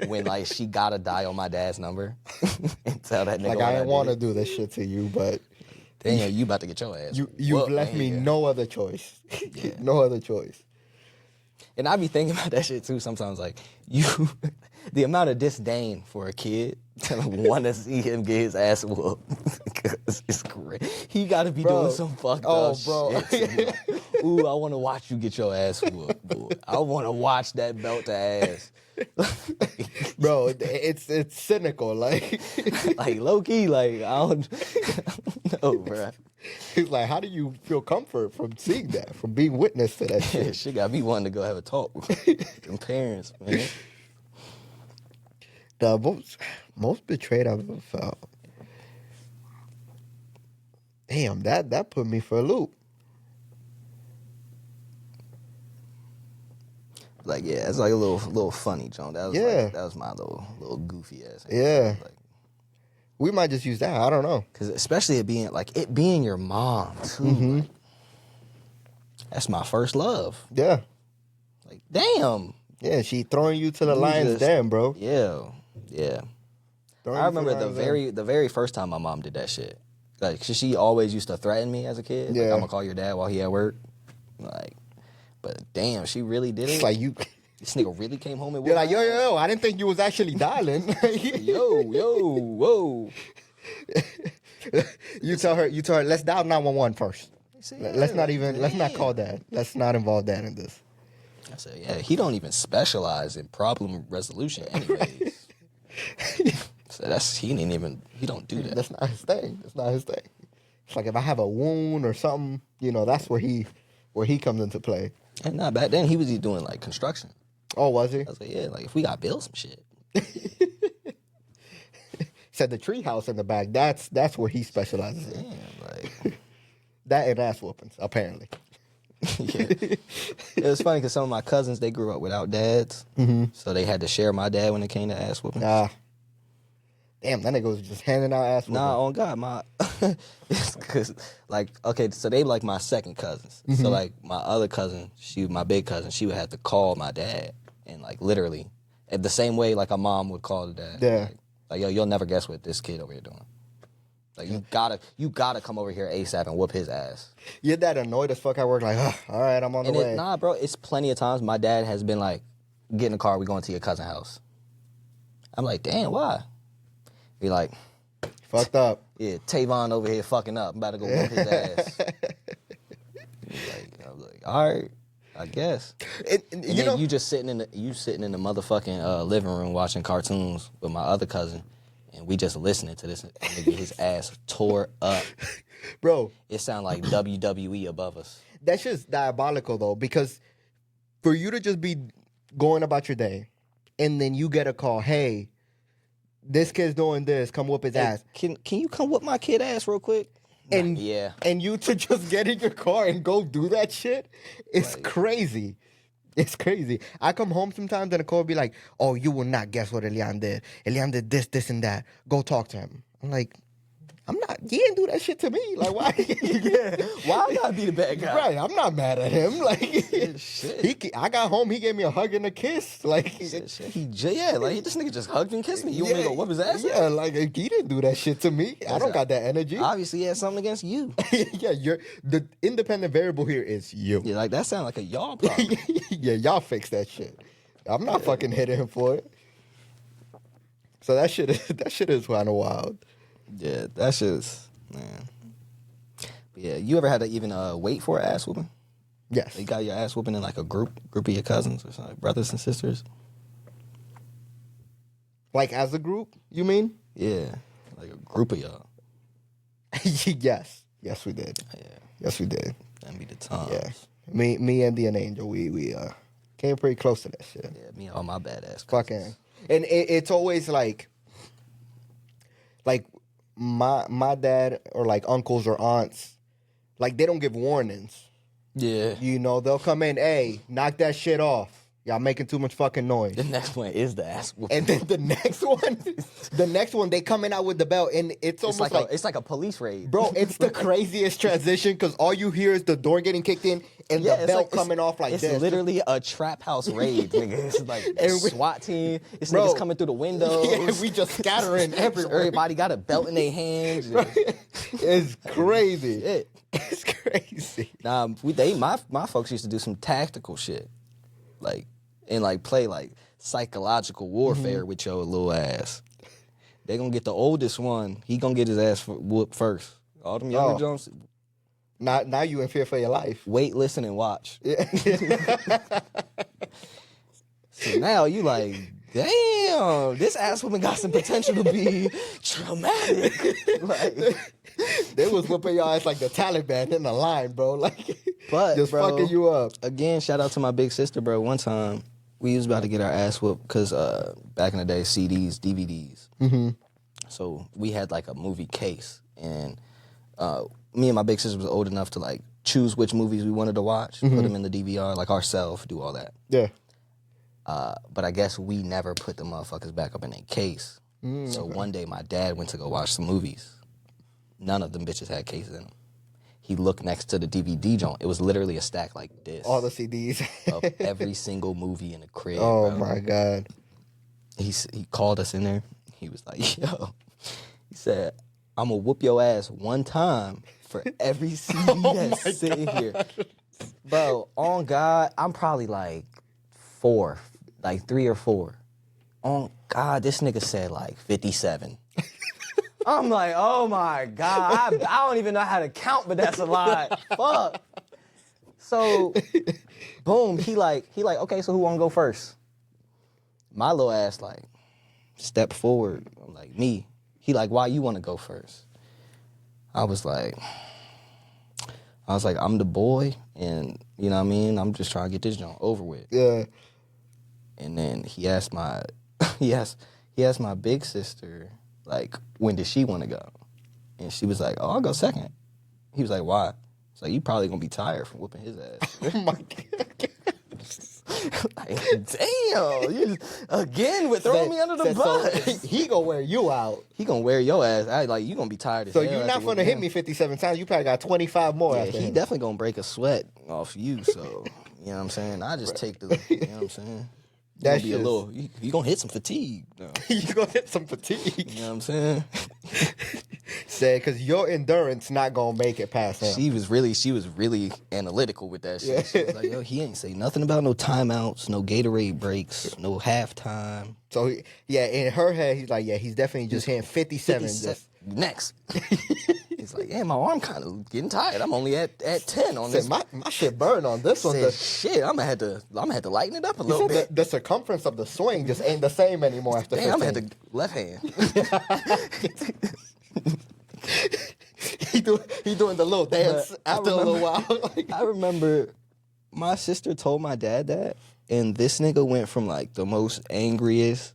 when like she gotta dial my dad's number and tell that nigga. Like I didn't want to do this shit to you, but damn, you about to get your ass. You've left me no other choice. Yeah. No other choice. And I be thinking about that shit too sometimes. Like the amount of disdain for a kid to want to see him get his ass whooped. It's great. He got to be doing some fucked up shit. Ooh, I want to watch you get your ass whooped, boy. I want to watch that belt to ass. Bro, it's cynical, like low key, like I don't know, bro. He's like, how do you feel comfort from seeing that, from being witness to that shit? Yeah, shit got me wanting to go have a talk with them parents, man. The most betrayed I've ever felt. Damn, that put me for a loop. Like, yeah, it's like a little funny, John. That was like, that was my little goofy ass. Yeah. Like, we might just use that. I don't know. Because especially it being your mom too. Mm-hmm. Like, that's my first love. Yeah. Like, damn. Yeah, she throwing you to the lion's den, bro. Yeah. Yeah. I remember the very first time my mom did that shit. Like, she always used to threaten me as a kid. Yeah. Like, I'm gonna call your dad while he at work. Like, but damn, she really did it. It's like this nigga really came home and you're like, yo, I didn't think you was actually dialing. yo, whoa. You tell her, let's dial 911 first. Let's not call Dad. Let's not involve Dad in this. I said, yeah, he don't even specialize in problem resolution anyways. So he don't do that. That's not his thing. It's like if I have a wound or something, that's where he comes into play. And not back then, he was doing like construction. Oh, was he? I was like, yeah, like if we got build some shit. Said the tree house in the back. That's where he specializes in. Damn, like that and ass whoopings, apparently. Yeah. It was funny because some of my cousins, they grew up without dads, so they had to share my dad when it came to ass whoopings. Damn, that nigga was just handing out ass whoopings. Nah, on God, because so they like my second cousins. So like my other cousin, my big cousin, she would have to call my dad and like literally, the same way like a mom would call the dad. Yeah. Like yo, you'll never guess what this kid over here doing. Like you gotta come over here ASAP and whoop his ass. Your dad annoyed as fuck at work. Like, all right, I'm on the way. Nah, bro, it's plenty of times my dad has been like, get in the car, we going to your cousin's house. I'm like, damn, why? Be like, fucked up. Yeah, Tavon over here fucking up. I'm about to go whoop his ass. I was like, all right, I guess. And you just sitting in the motherfucking living room watching cartoons with my other cousin. And we just listening to this nigga get his ass tore up. Bro. It sound like WWE above us. That shit's diabolical, though, because for you to just be going about your day, and then you get a call, hey, this kid's doing this, come whoop his ass. Can you come whoop my kid ass real quick? And yeah. And you to just get in your car and go do that shit, it's crazy. It's crazy. I come home sometimes and the call will be like, oh, you will not guess what Elian did. Elian did this, and that. Go talk to him. I'm like, he didn't do that shit to me. Like, why? Why I gotta be the bad guy? Right, I'm not mad at him. Like, shit. I got home, he gave me a hug and a kiss. Like, this nigga just hugged and kissed me. You want me to go whoop his ass? Yeah, like, he didn't do that shit to me. I don't got that energy. Obviously, he has something against you. Yeah, the independent variable here is you. Yeah, like, that sounds like a y'all problem. Yeah, y'all fix that shit. I'm not fucking hitting him for it. So that shit is kind of wild. Yeah, that shit is, man. But yeah, you ever had to even wait for an ass whooping? Yes. You got your ass whooping in like a group of your cousins or something, brothers and sisters? Like as a group, you mean? Yeah, like a group of y'all. Yes, we did. Yeah. Yes, we did. That'd be the times. Yeah. Me and the Angel, we came pretty close to that shit. Yeah, me and all my badass cousins. Fucking. And it's always like my dad or like uncles or aunts, like they don't give warnings. Yeah. They'll come in, hey, knock that shit off. Y'all making too much fucking noise. The next one is the ass whooping. And then the next one, they coming out with the belt, and it's almost like it's like a police raid, bro. It's the craziest transition because all you hear is the door getting kicked in and the belt coming off like it's this. It's literally a trap house raid, nigga. It's like a SWAT team. It's niggas coming through the windows. Yeah, we just scattering everywhere. Everybody got a belt in their hands. It's crazy. Shit. It's crazy. Nah, my folks used to do some tactical shit, like and like play like psychological warfare with your little ass. They gonna get the oldest one. He gonna get his ass whooped first. All them younger Jones. Now you in fear for your life. Wait, listen, and watch. Yeah. So now you like, damn, this ass woman got some potential to be traumatic. Like, they was whooping your ass like the Taliban in the line, bro. Like, but just bro, fucking you up. Again, shout out to my big sister, bro. One time we was about to get our ass whooped because back in the day, CDs, DVDs. Mm-hmm. So we had like a movie case, and me and my big sister was old enough to like choose which movies we wanted to watch, put them in the DVR, like ourselves, do all that. Yeah. But I guess we never put the motherfuckers back up in a case. So one day my dad went to go watch some movies. None of them bitches had cases in them. He looked next to the DVD joint. It was literally a stack like this. All the CDs. Of every single movie in the crib, Oh, bro. my God. He called us in there. He was like, yo. He said, I'm going to whoop your ass one time for every CD that's sitting here. Bro, on God, I'm probably like 3 or 4. On God, this nigga said like 57. I'm like, oh my God, I don't even know how to count, but that's a lot. Fuck. So, boom, he like, okay, so who wanna go first? My little ass like, step forward. I'm like, me. He like, why you wanna go first? I was like, I'm the boy, and you know what I mean? I'm just trying to get this joint over with. Yeah. And then he asked my big sister, like, when does she want to go? And she was like, oh, I'll go second. He was like, why? It's like, you probably gonna be tired from whooping his ass. Oh my God. Like, damn, you again with throwing me under the bus. So he gonna wear you out. He gonna wear your ass. You gonna be tired as So hell. you're not gonna hit me 57 times. You probably got 25 more after he him. definitely gonna break a sweat off you. So you know what I'm saying. I just take the. You know what I'm saying. That's be a little. You gonna hit some fatigue. No. You gonna hit some fatigue. You know what I'm saying. Say, because your endurance not gonna make it past him. She was really analytical with that shit. Yeah. She was like, yo, he ain't say nothing about no timeouts, no Gatorade breaks, no halftime. So in her head, he's like, yeah, he's definitely just hitting 57. Next. He's like, yeah, my arm kind of getting tired. I'm only at 10 on this. My shit burned on this one. Shit, I'm gonna have to lighten it up a little bit. The circumference of the swing just ain't the same anymore after 15. I'm gonna have to left hand. He doing the little dance after a little while. I remember my sister told my dad that, and this nigga went from like the most angriest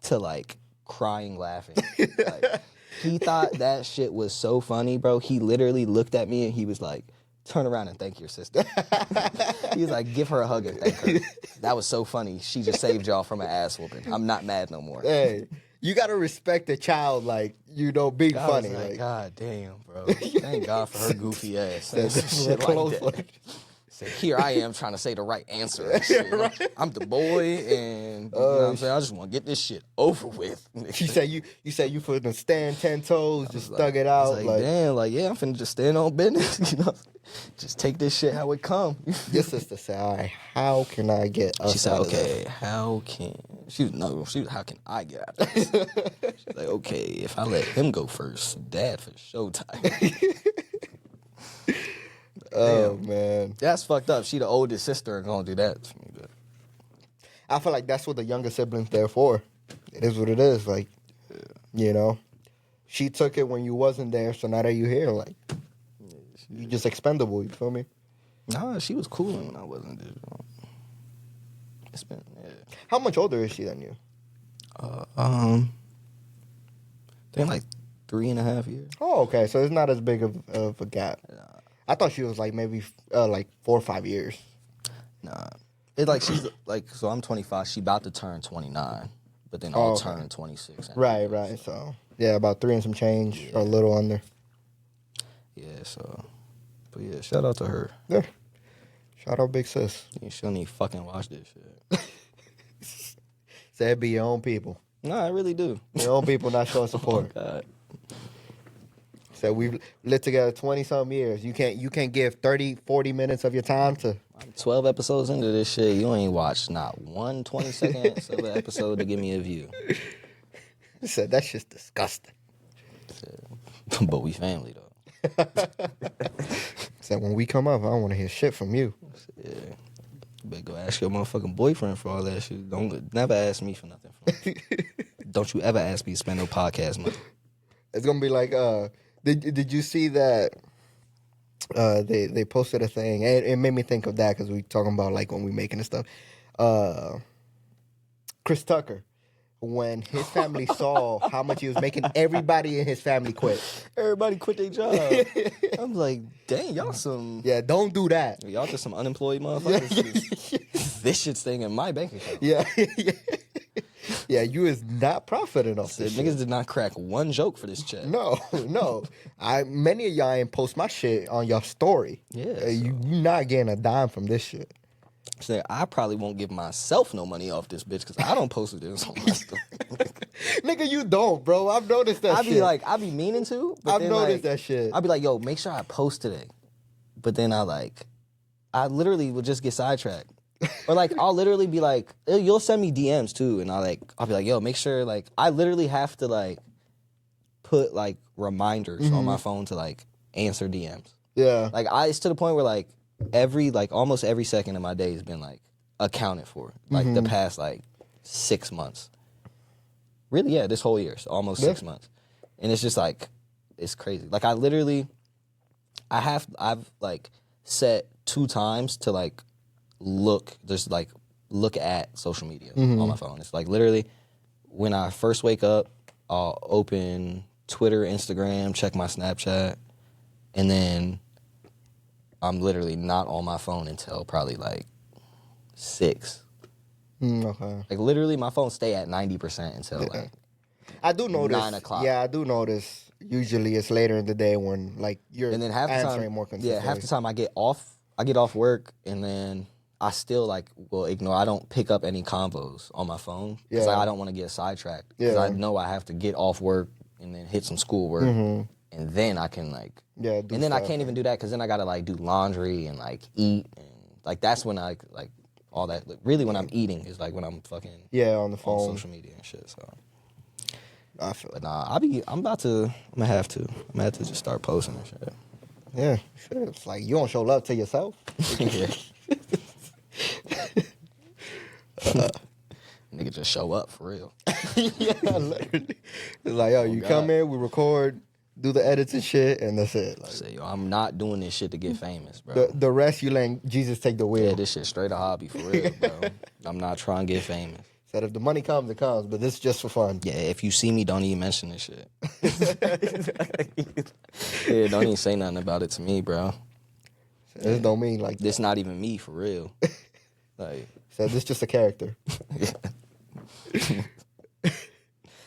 to like crying laughing. Like, he thought that shit was so funny, bro. He literally looked at me and he was like, turn around and thank your sister. He was like, give her a hug and thank her. That was so funny. She just saved y'all from an ass whooping. I'm not mad no more. Hey, you gotta respect a child, like, being funny. Like, God damn, bro. Thank God for her goofy ass. Shit like that. So here I am trying to say the right answer. And shit. Right? I'm the boy, and you know what I'm saying? I just want to get this shit over with. You say you finna stand 10 toes, just thug it out. Like, damn, like, yeah, I'm finna just stand on business, you know? Just take this shit how it come. Your sister said, all right, how can I get us She said, out okay, how can how can I get out of this? She's like, okay, if I let him go first, Dad for sure tired. Oh, man. That's fucked up. She the oldest sister and gonna do that to me. But I feel like that's what the younger siblings there for. It is what it is. Like, you know, she took it when you wasn't there, so now that you here, like, you just expendable. You feel me? Nah, she was cool when I wasn't there. It's been, How much older is she than you? They're like 3.5 years. Oh, okay. So it's not as big of a gap. I thought she was like maybe like 4 or 5 years. Nah, It's like she's like, so I'm 25. She about to turn 29, but then I'll turn 26. Right. So yeah, about 3 and some change, or a little under. Yeah. So, but yeah, shout out to her. Yeah. Shout out Big Sis. Yeah, she don't even fucking watch this shit. Say it be your own people. No, I really do. Your own people not showing support. Oh, God. So we've lived together 20-something years. You can't give 30, 40 minutes of your time to... I'm 12 episodes into this shit. You ain't watched not 1 20 seconds of an episode to give me a view. He said, that's just disgusting. But we family, though. Said, when we come up, I don't want to hear shit from you. Yeah. You better go ask your motherfucking boyfriend for all that shit. Don't never ask me for nothing. Don't you ever ask me to spend no podcast money. It's gonna be like, did you see that? They posted a thing. It made me think of that because we talking about like when we making this stuff. Chris Tucker, when his family saw how much he was making, everybody in his family quit. Everybody quit their job. I'm like, dang, y'all some... Yeah, don't do that. Y'all just some unemployed motherfuckers. This shit's staying in my bank account. Yeah, you is not profiting off this niggas shit. did not crack one joke for this check. No. Many of y'all ain't post my shit on your story. Yeah. You not getting a dime from this shit. So I probably won't give myself no money off this bitch because I don't post this on my story. Nigga, you don't, bro. I've noticed that shit. I be meaning to. But I've noticed that shit. I'll be like, yo, make sure I post today. But then I literally would just get sidetracked. Or like, I'll literally be like, you'll send me DMs too. And I'll be like, yo, make sure, like, I literally have to like put like reminders on my phone to like answer DMs. Yeah. Like, it's to the point where like, almost every second of my day has been like accounted for, like the past like 6 months. Really, yeah, this whole year, so almost 6 months, and it's just like it's crazy. Like I've like set 2 times to like look at social media on my phone. It's like literally when I first wake up, I'll open Twitter, Instagram, check my Snapchat, and then I'm literally not on my phone until probably like 6. Okay. Like literally, my phone stay at 90% until like. I do notice 9 o'clock. Yeah, I do notice. Usually, it's later in the day when like you're and then half the answering time, more consistently. Yeah, half the time I get off work, and then I still like will ignore. I don't pick up any convos on my phone because I don't want to get sidetracked. Because I know I have to get off work and then hit some schoolwork, and then I can like. Yeah, and then I can't even do that because then I gotta like do laundry and like eat, and like that's when I like all that. Like, really, when I'm eating is like when I'm fucking on the phone, on social media and shit. So I feel. But nah, I'm gonna have to just start posting and shit. Yeah, shit. It's like you don't show love to yourself. Yeah. Nigga just show up for real. Yeah, literally. It's like, yo, you come in, we record, do the edits and shit, and that's it. Like, say, yo, I'm not doing this shit to get famous, bro. The rest, you letting Jesus take the wheel. Yeah, this shit straight a hobby for real, bro. I'm not trying to get famous. Said if the money comes, it comes, but this is just for fun. Yeah, if you see me, don't even mention this shit. Yeah, don't even say nothing about it to me, bro. This don't mean like this. Not even me for real. Like, so this just a character.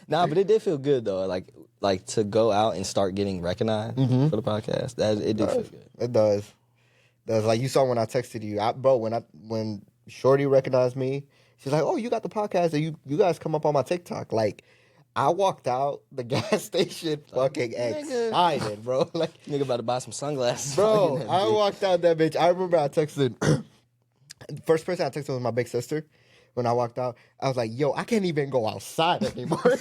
Nah, but it did feel good though. Like to go out and start getting recognized for the podcast. It did feel good. It does. That's like you saw when I texted you, bro. When Shorty recognized me, she's like, "Oh, you got the podcast, and you guys come up on my TikTok." Like, I walked out the gas station fucking excited, bro. Like, nigga about to buy some sunglasses, bro. I walked out that bitch. I remember I texted. The first person I texted was my big sister. When I walked out, I was like, "Yo, I can't even go outside anymore."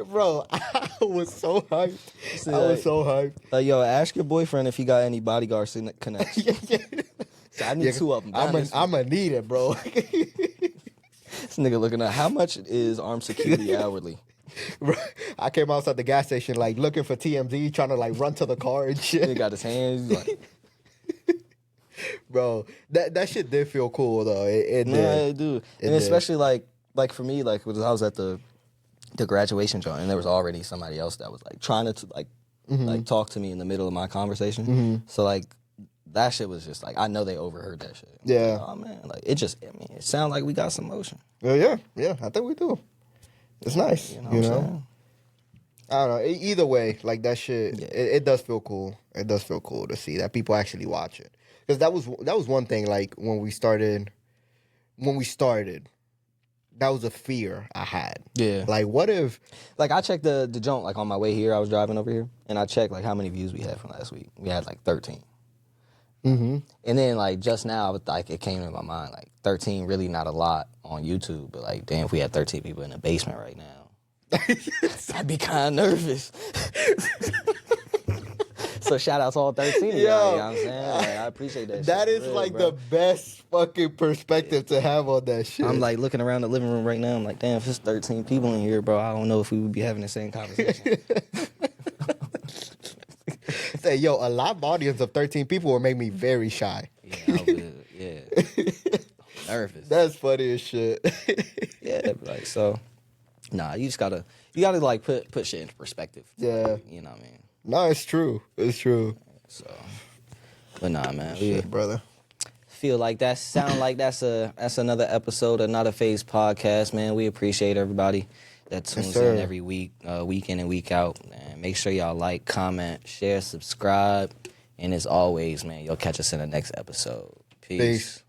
Bro, I was so hyped. So hyped. Like, yo, ask your boyfriend if he got any bodyguard connections. So I need 2 of them. I'm gonna need it, bro. This nigga looking at how much is armed security hourly. Bro, I came outside the gas station like looking for TMZ, trying to like run to the car and shit. He got his hands like. Bro, that shit did feel cool though. It did. Yeah, it do. And especially like for me, like I was at the graduation joint, and there was already somebody else that was like trying to like talk to me in the middle of my conversation. So like that shit was just like, I know they overheard that shit. Yeah. Like, oh man, like it just, I mean, it sounds like we got some motion. Yeah, I think we do. It's nice, You know what I'm saying? I don't know. Either way, like that shit, it does feel cool. It does feel cool to see that people actually watch it. Because that was one thing. Like when we started, that was a fear I had. Yeah. Like what if, like I checked the joint like on my way here. I was driving over here, and I checked like how many views we had from last week. We had like 13. mm-hmm. And then like just now, like it came in my mind like 13 really not a lot on YouTube, but like damn, if we had 13 people in the basement right now, I'd be kind of nervous. So shout out to all 13 of y'all, you know what I'm saying? Like, I appreciate that shit. That is real, like bro. the best fucking perspective to have on that shit. I'm like looking around the living room right now. I'm like, damn, if there's 13 people in here, bro, I don't know if we would be having the same conversation. Say, yo, a live audience of 13 people would make me very shy. Yeah, I would. Yeah. Nervous. That's funny as shit. Yeah, like so. Nah, you gotta like put shit into perspective. Yeah. Like, you know what I mean? No, it's true. It's true. So, but nah, man. Shit, brother. Feel like that's another episode of NotAPhase podcast, man. We appreciate everybody that tunes in every week, week in and week out. Man, make sure y'all like, comment, share, subscribe, and as always, man, you'll catch us in the next episode. Peace.